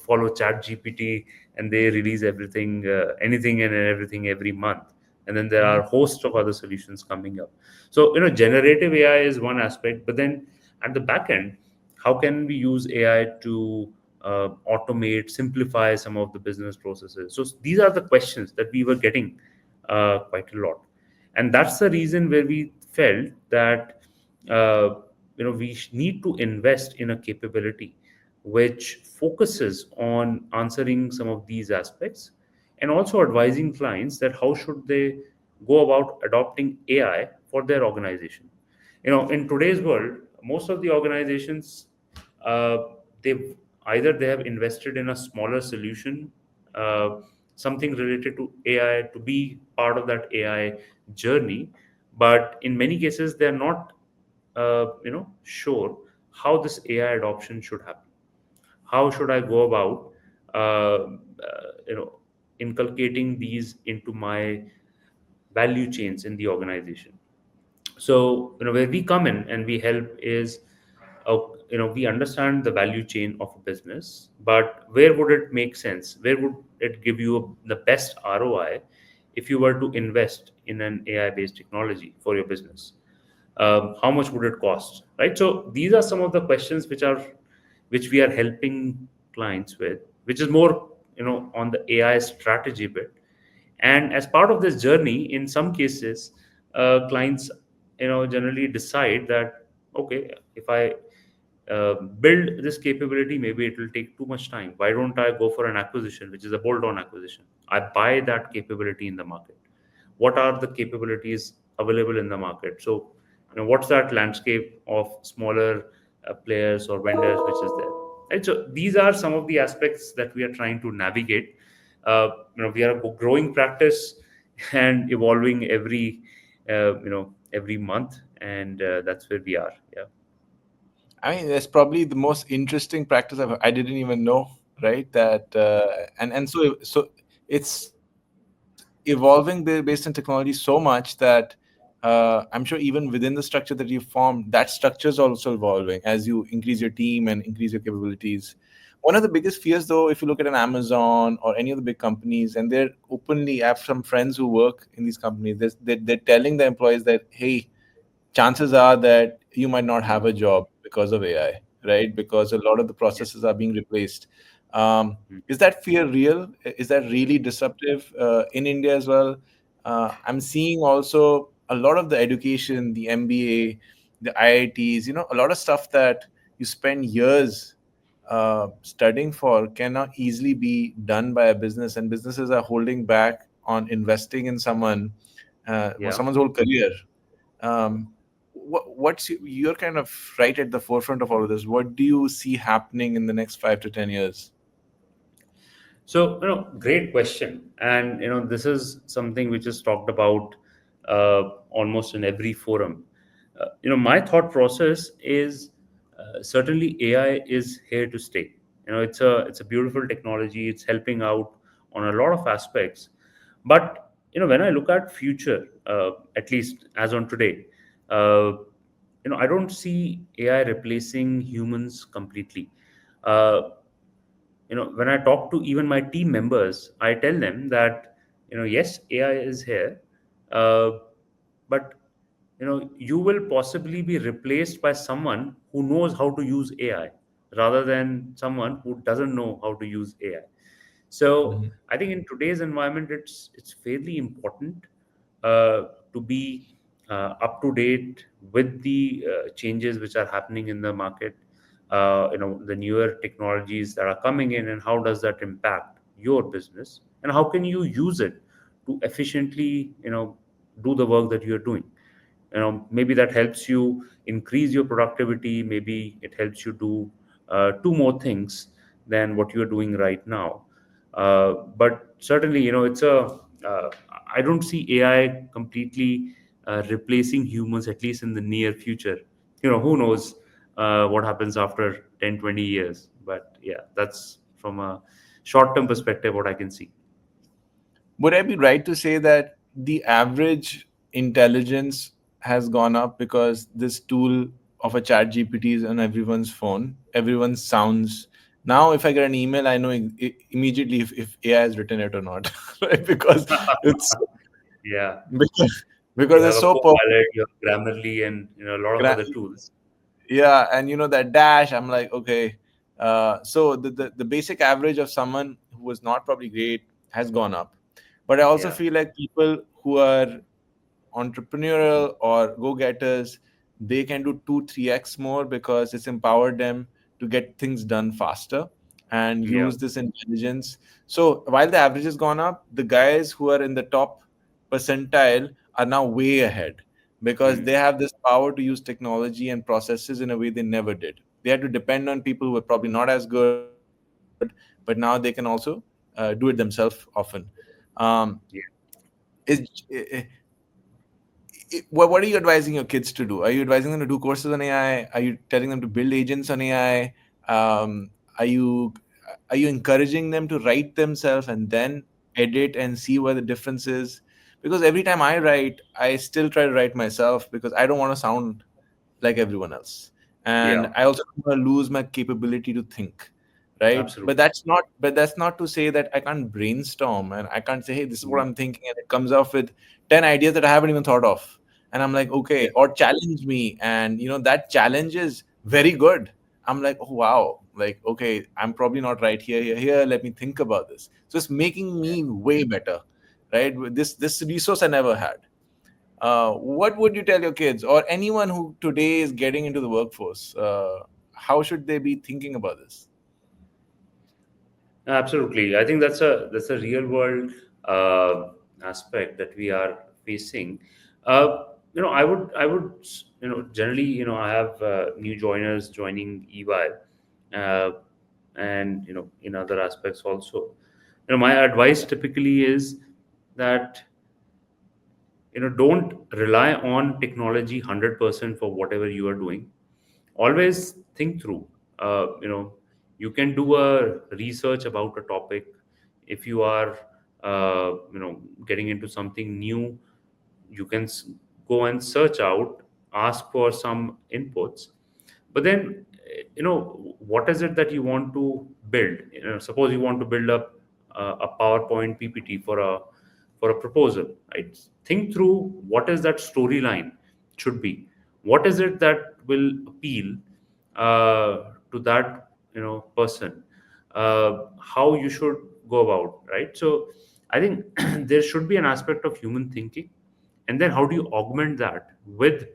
follow Chat GPT, and they release everything, anything and everything every month. And then there are Mhm. a host of other solutions coming up. So generative AI is one aspect, but then at the back end, how can we use AI to automate, simplify some of the business processes? So these are the questions that we were getting quite a lot. And that's the reason where we felt that we need to invest in a capability which focuses on answering some of these aspects, and also advising clients that how should they go about adopting AI for their organization. In today's world, most of the organizations, uh, they either they have invested in a smaller solution, uh, something related to AI, to be part of that AI journey, but in many cases they're not sure how this AI adoption should happen. How should I go about inculcating these into my value chains in the organization? So where we come in and we help is, we understand the value chain of a business, but where would it make sense, where would it give you the best ROI if you were to invest in an AI based technology for your business? How much would it cost, right? So these are some of the questions which we are helping clients with, which is more on the AI strategy bit. And as part of this journey, in some cases, clients generally decide that, okay, if I build this capability, maybe it will take too much time. Why don't I go for an acquisition, which is a bolt-on acquisition? I buy that capability in the market. What are the capabilities available in the market? So what's that landscape of smaller players or vendors which is there, right? So these are some of the aspects that we are trying to navigate. We are a growing practice and evolving every month, and that's where we are. Yeah. I mean, that's probably the most interesting practice I didn't even know, right? That and so it's evolving based on technology so much that I'm sure even within the structure that you formed, that structure is also evolving as you increase your team and increase your capabilities. One of the biggest fears, though, if you look at an Amazon or any of the big companies, and they're openly, I have some friends who work in these companies, they're telling the employees that, hey, chances are that you might not have Mm. a job because of AI, right? Because a lot of the Yeah. processes are being replaced. Um, Mm. is that fear real? Is that really disruptive in India as well? I'm seeing also a lot of the education, the MBA, the IITs, a lot of stuff that you spend years studying for cannot easily be done by a business, and businesses are holding back on investing in Yeah. someone's whole career. um, you're kind of right at the forefront of all of this. What do you see happening in the next 5 to 10 years? So, great question. And, this is something which is talked about almost in every forum. My thought process is certainly AI is here to stay. It's a beautiful technology. It's helping out on a lot of aspects. But, when I look at future, at least as on today, uh, I don't see AI replacing humans completely. Uh, when I talk to even my team members, I tell them that yes, AI is here, uh, but you will possibly be replaced by someone who knows how to use AI rather than someone who doesn't know how to use AI. So Mhm. I think in today's environment, it's fairly important to be up to date with the changes which are happening in the market. The newer technologies that are coming in, and how does that impact your business, and how can you use it to efficiently, do the work that you're doing. Maybe that helps you increase your productivity. Maybe it helps you do two more things than what you're doing right now. But certainly, uh, I don't see AI completely replacing humans, at least in the near future. Who knows what happens after 10, 20 years. But yeah, that's from a short term perspective what I can see. Would I be right to say that the average intelligence has gone up because this tool of a chat GPT is on everyone's phone? Everyone sounds now. If I get an email, I know immediately if AI has written it or not, right? Because it's Yeah. because, You because have it's a so perfect. co-pilot, you have Grammarly, and a lot of other tools. Yeah, and that dash, I'm like, okay. So the basic average of someone who was not probably great has gone up, but I also Yeah. feel like people who are entrepreneurial or go-getters, they can do 2 3x more because it's empowered them to get things done faster and Yeah. use this intelligence. So while the average has gone up, the guys who are in the top percentile are now way ahead because Hmm. they have this power to use technology and processes in a way they never did. They had to depend on people who were probably not as good, but now they can also do it themselves often. um, Yeah. what are you advising your kids to do? Are you advising them to do courses on AI? Are you telling them to build agents on AI? Um, are you encouraging them to write themselves and then edit and see where the difference is? Because every time I write, I still try to write myself because I don't want to sound like everyone else, and Yeah. I also don't want to lose my capability to think, right? Absolutely. But that's not to say that I can't brainstorm and I can't say, hey, this is what Hmm. I'm thinking, and it comes off with 10 ideas that I haven't even thought of, and I'm like, Yeah. okay, or challenge me, and that challenge is very good. I'm like, oh wow, like, okay, I'm probably not right here, let me think about this. So it's making me way better, right? With this resource I never had. What would you tell your kids or anyone who today is getting into the workforce? How should they be thinking about this? Absolutely. I think that's a real world aspect that we are facing. I would generally, I have new joiners joining EY, uh, and in other aspects also. My advice typically is that don't rely on technology 100% for whatever you are doing. Always think through. You can do a research about a topic. If you are getting into something new, you can go and search out, ask for some inputs. But then, what is it that you want to build? Suppose you want to build up a PowerPoint PPT for a proposal, right? Think through what is that storyline should be. What is it that will appeal to that person? How you should go about, right? So I think there should be an aspect of human thinking, and then how do you augment that with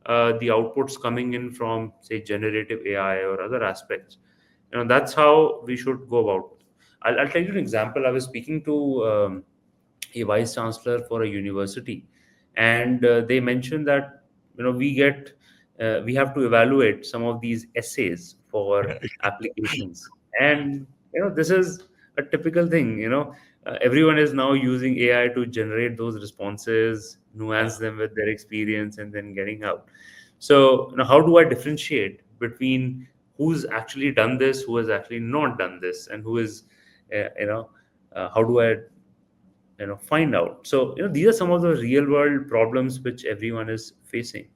the outputs coming in from, say, generative AI or other aspects? That's how we should go about. I'll tell you an example. I was speaking to a vice chancellor for a university, and they mentioned that we have to evaluate some of these essays for applications. And this is a typical thing. Everyone is now using AI to generate those responses, nuance them with their experience, and then getting out. So how do I differentiate between who's actually done this, who has actually not done this, and who is how do I find out? So these are some of the real world problems which everyone is facing.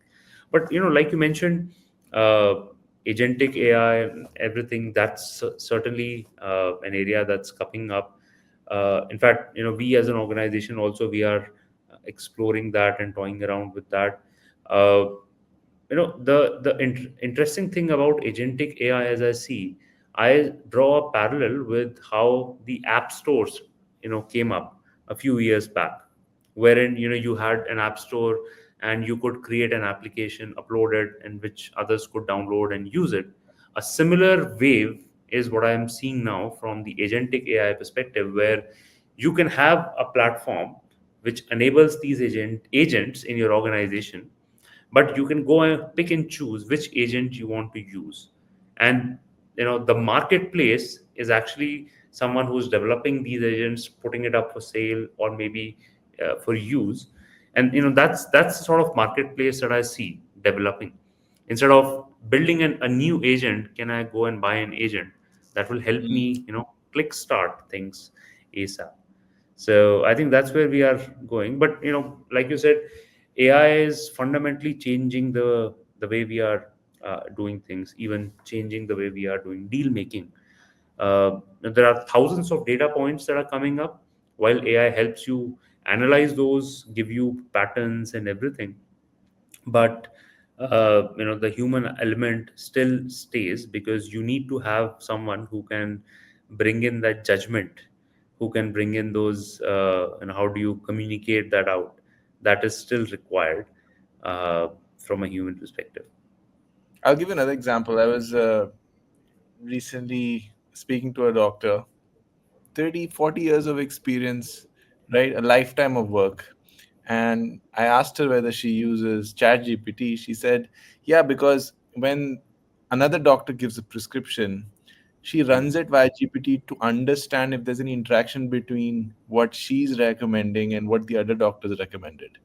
But like you mentioned, uh, agentic AI and everything, that's certainly an area that's coming up. In fact, we as an organization also, we are exploring that and toying around with that. uh, the interesting thing about agentic AI, as I see, I draw a parallel with how the app stores came up a few years back, wherein you had an app store and you could create an application, upload it, and which others could download and use it. A similar wave is what I am seeing now from the agentic AI perspective, where you can have a platform which enables these agents in your organization, but you can go and pick and choose which agent you want to use. And the marketplace is actually someone who's developing these agents, putting it up for sale, or maybe for use. And that's the sort of marketplace that I see developing. Instead of building a new agent, can I go and buy an agent that will help Mm. me click start things asap? So I think that's where we are going. But like you said, AI is fundamentally changing the way we are doing things, even changing the way we are doing deal making. There are thousands of data points that are coming up. While AI helps you analyze those, give you patterns and everything, but the human element still stays, because you need to have someone who can bring in that judgment, who can bring in those and how do you communicate that out, that is still required uh, from a human perspective. I'll give you another example. I was recently speaking to a doctor, 30, 40 years of experience, right? A lifetime of work. And I asked her whether she uses ChatGPT. She said, yeah, because when another doctor gives a prescription, she runs it via GPT to understand if there's any interaction between what she's recommending and what the other doctors recommended.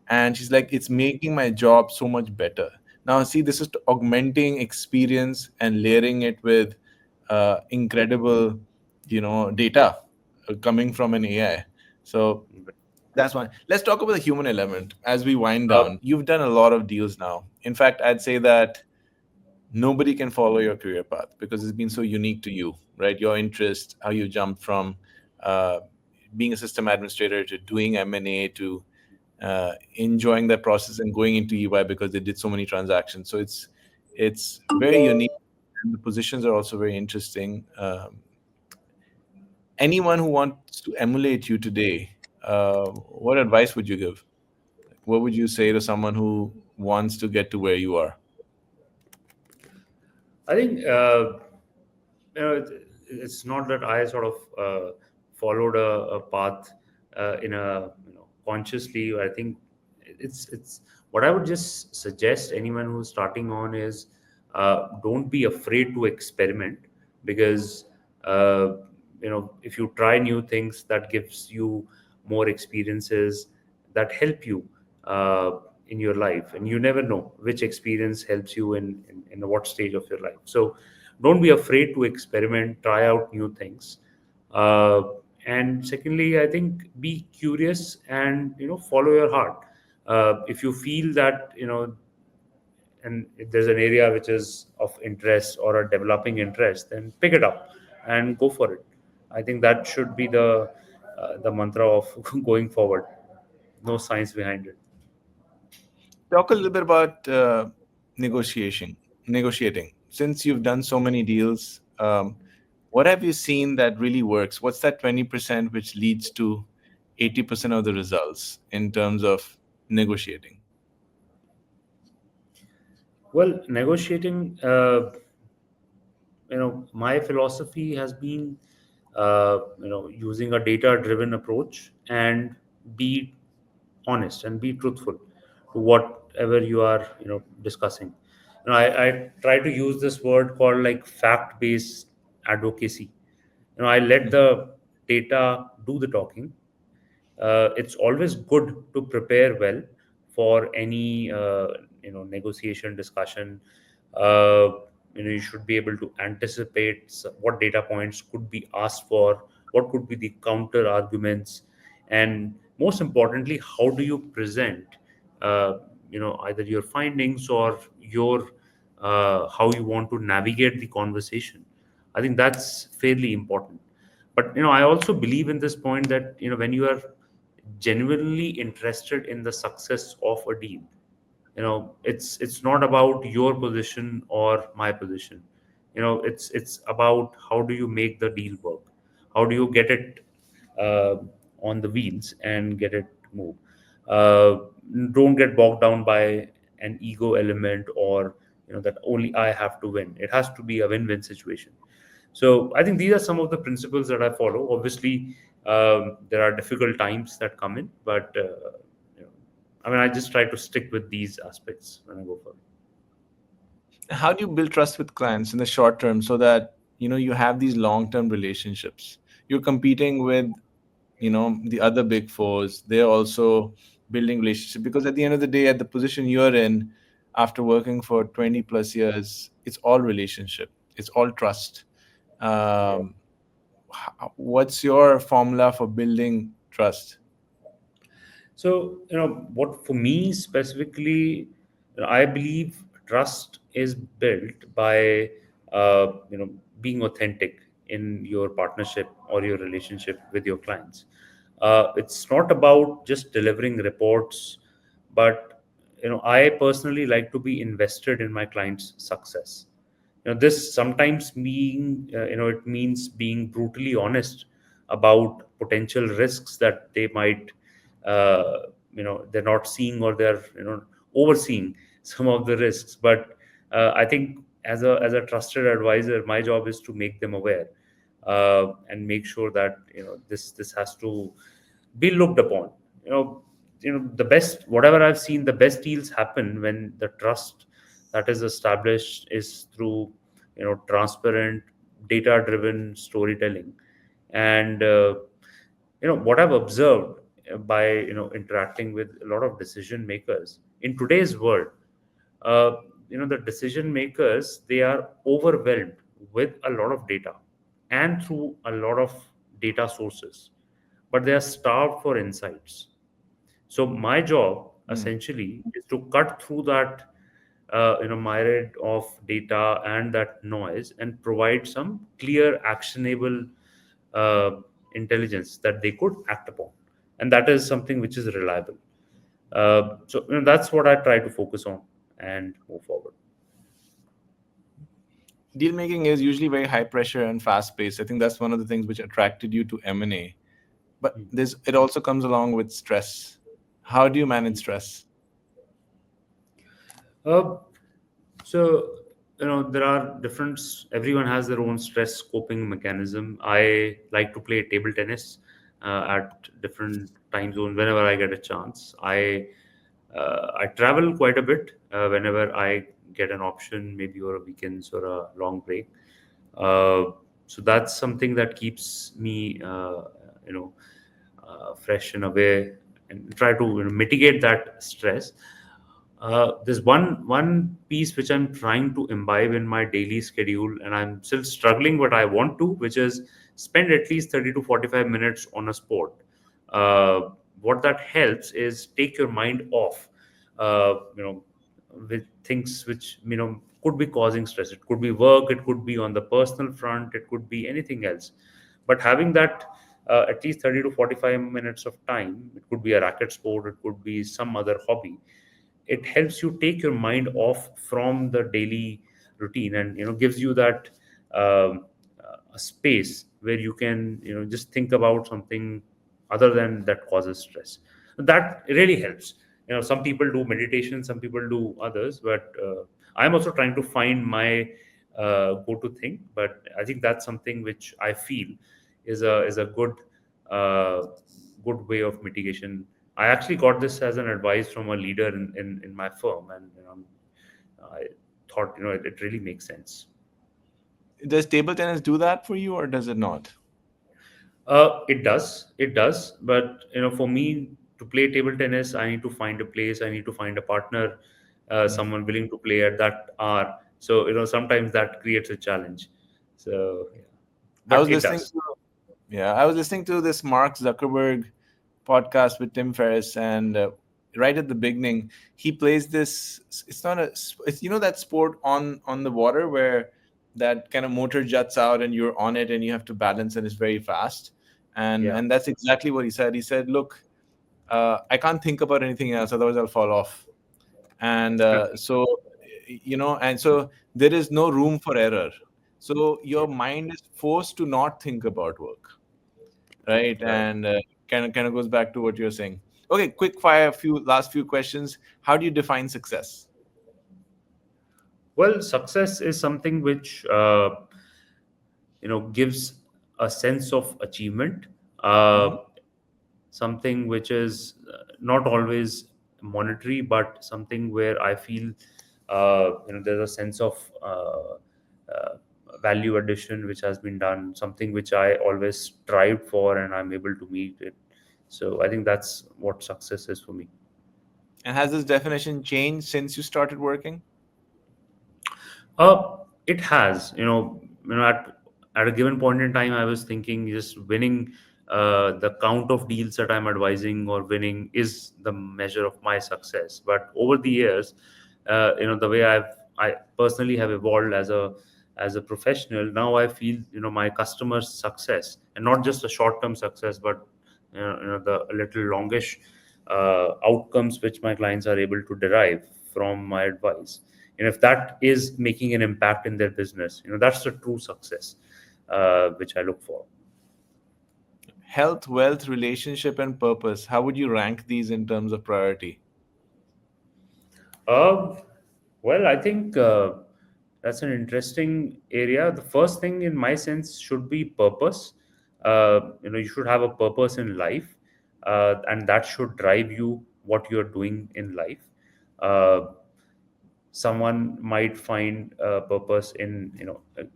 And she's like, it's making my job so much better. Now see, this is augmenting experience and layering it with incredible data coming from an AI. So that's one. Let's talk about the human element as we wind uh, down. You've done a lot of deals now. In fact, I'd say that nobody can follow your career path because it's been so unique to you, right? Your interest, how you jumped from uh, being a system administrator to doing M&A to enjoying that process and going into EY because they did so many transactions. So it's very unique, and the positions are also very interesting. Anyone who wants to emulate you today, what advice would you give? What would you say to someone who wants to get to where you are? I think it's not that I sort of followed a path in a consciously. I think it's what I would just suggest anyone who's starting on is, don't be afraid to experiment, because uh, if you try new things, that gives you more experiences that help you. uh, in your life, and you never know which experience helps you in what stage of your life. So don't be afraid to experiment, try out new things. uh, and secondly, I think be curious and follow your heart. If you feel that and if there's an area which is of interest or a developing interest, then pick it up and go for it. I think that should be the mantra of going forward. No science behind it. Talk a little bit about negotiation, negotiating. Since you've done so many deals, what have you seen that really works? What's that 20% which leads to 80% of the results in terms of negotiating? Well, negotiating, my philosophy has been, using a data-driven approach and be honest and be truthful to whatever you are, discussing. I try to use this word called like fact-based advocacy. I let the data do the talking. It's always good to prepare well for any negotiation discussion. uh, you should be able to anticipate what data points could be asked for, what could be the counter arguments, and most importantly, how do you present either your findings or your how you want to navigate the conversation. I think that's fairly important. But I also believe in this point that when you are genuinely interested in the success of a deal, it's not about your position or my position. It's about how do you make the deal work, how do you get it uh, on the wheels and get it move. uh, don't get bogged down by an ego element, or that only I have to win. It has to be a win-win situation. So I think these are some of the principles that I follow. Obviously, there are difficult times that come in, but you know, I mean, I just try to stick with these aspects when I go for it. How do you build trust with clients in the short term so that you have these long-term relationships? You're competing with the other big fours. They're also building relationships, because at the end of the day, at the position you're in, after working for 20 plus years, it's all relationship, it's all trust. um, what's your formula for building trust? So, what for me specifically, I believe trust is built by, being authentic in your partnership or your relationship with your clients. It's not about just delivering reports, but, I personally like to be invested in my client's success. This sometimes being, it means being brutally honest about potential risks that they might, they're not seeing, or they're overseeing some of the risks. But I think as a trusted advisor, my job is to make them aware, and make sure that this has to be looked upon. you know the best, whatever I've seen, the best deals happen when the trust that is established is through transparent, data driven storytelling. And what I've observed by interacting with a lot of decision makers in today's world, uh, the decision makers, they are overwhelmed with a lot of data and through a lot of data sources, but they are starved for insights. So my job Mm. essentially is to cut through that myriad of data and that noise, and provide some clear, actionable uh, intelligence that they could act upon, and that is something which is reliable. So that's what I try to focus on and move forward. Deal making is usually very high pressure and fast paced. I think that's one of the things which attracted you to M&A. But this it also comes along with stress. How do you manage stress? Uh, so there are different. Everyone has their own stress coping mechanism. I like to play table tennis at different time zones whenever I get a chance. I travel quite a bit whenever I get an option, maybe over a weekends or a long break. Uh, so that's something that keeps me, you know, fresh in a way. and try to mitigate that stress. There's one piece which I'm trying to imbibe in my daily schedule, and I'm still struggling, but I want to, which is spend at least 30 to 45 minutes on a sport. What that helps is take your mind off, with things which could be causing stress. It could be work, it could be on the personal front, it could be anything else. But having that at least 30 to 45 minutes of time, it could be a racket sport, it could be some other hobby. It helps you take your mind off from the daily routine, and gives you that a space where you can just think about something other than that causes stress. That really helps. Some people do meditation, some people do others, but I'm also trying to find my go to thing. But I think that's something which I feel is a uh, good way of mitigation. I actually got this as an advice from a leader in my firm, and I thought it really makes sense. Does table tennis do that for you, or does it not? It does. But for me to play table tennis, I need to find a place, I need to find a partner, Mm. someone willing to play at that hour. So sometimes that creates a challenge. So yeah, I but was it listening does. to Yeah, I was listening to this Mark Zuckerberg podcast with Tim Ferriss, and right at the beginning, he plays this. It's not a. It's that sport on the water where that kind of motor juts out and you're on it and you have to balance and it's very fast. And Yeah. and that's exactly what he said. He said, "Look, I can't think about anything else, otherwise I'll fall off." And and so there is no room for error. So Yeah. your mind is forced to not think about work, right? Right. And kind of goes back to what you're saying. Okay, quick fire, few questions. How do you define success? Well, success is something which gives a sense of achievement, uh, Hmm. something which is not always monetary, but something where I feel there's a sense of uh, value addition which has been done, something which I always strived for and I'm able to meet it. So I think that's what success is for me. And has this definition changed since you started working? It has, at a given point in time, I was thinking just winning the count of deals that I'm advising or winning is the measure of my success. But over the years, the way I personally have evolved as a professional, now I feel my customers' success, and not just a short-term success, but the a little longish outcomes which my clients are able to derive from my advice. And if that is making an impact in their business, that's the true success which I look for. Health, wealth, relationship, and purpose. How would you rank these in terms of priority? Um, well, I think that's an interesting area. The first thing, in my sense, should be purpose. You should have a purpose in life, and that should drive you what you're doing in life. Uh, Someone might find a purpose in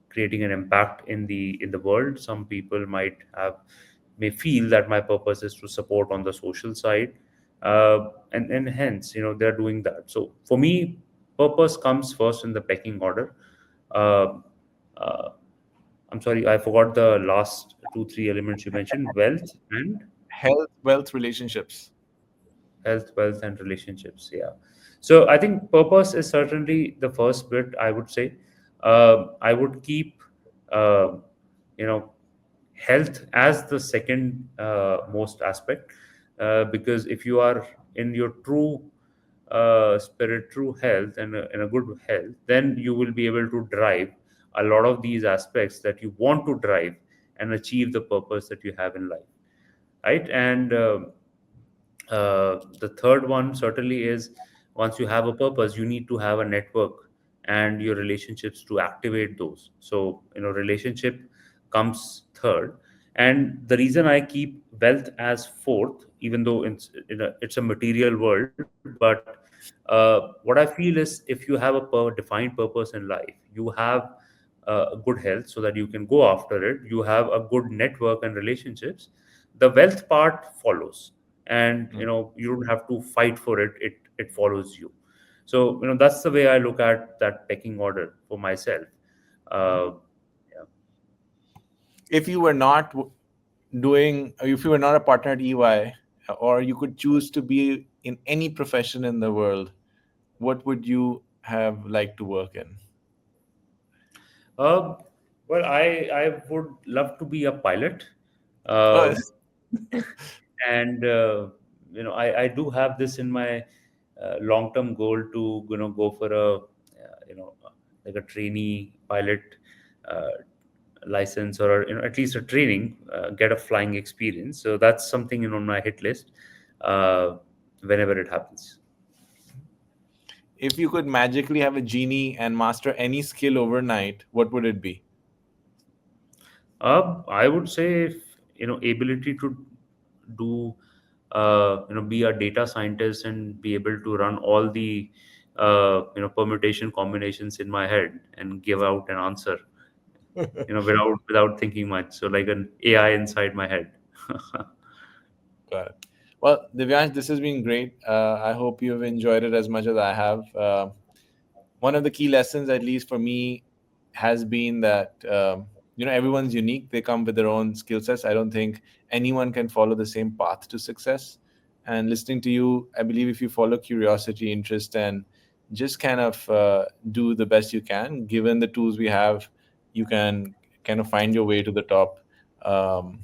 creating an impact in the world. Some people may feel that my purpose is to support on the social side, and hence they're doing that. So for me, purpose comes first in the pecking order. uh, uh, I'm sorry, I forgot the last two three elements you mentioned: wealth and Health, wealth, relationships. health, wealth, and relationships. Yeah. So I think purpose is certainly the first bit, I would say. I would keep, uh, you know, health as the second most aspect, because if you are in your true spirit, true health, and in a good health, then you will be able to drive a lot of these aspects that you want to drive and achieve the purpose that you have in life, right? And the third one certainly is, once you have a purpose, you need to have a network and your relationships to activate those. So, relationship comes third. And the reason I keep wealth as fourth, even though it's a material world, but what I feel is, if you have a defined purpose in life, you have good health so that you can go after it, you have a good network and relationships, the wealth part follows. and Mm. you don't have to fight for it. It follows you. So that's the way I look at that pecking order for myself. uh, yeah. If you were not if you were not a partner at EY, or you could choose to be in any profession in the world, what would you have liked to work in? uh, well, I would love to be a pilot. Oh, uh, and I do have this in my long term goal to go for a like a trainee pilot uh, license, or at least a training, get a flying experience. So that's something on my hit list uh, whenever it happens. if you could magically have a genie and master any skill overnight, what would it be? I would say, if, ability to do, be a data scientist and be able to run all the, permutation combinations in my head and give out an answer, without thinking much. So like an AI inside my head. Got it. Well, Divyansh, this has been great. I hope you've enjoyed it as much as I have. One of the key lessons, at least for me, has been that everyone's unique. They come with their own skill sets. I don't think anyone can follow the same path to success. And listening to you, I believe if you follow curiosity, interest, and just kind of do the best you can, given the tools we have, you can kind of find your way to the top. Um,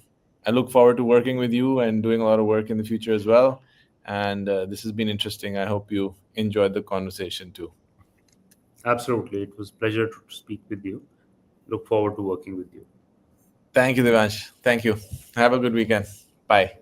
I look forward to working with you and doing a lot of work in the future as well. And this has been interesting. I hope you enjoyed the conversation too. Absolutely, it was pleasure to speak with you. Look forward to working with you. Thank you, Devansh. Thank you. Have a good weekend. Bye.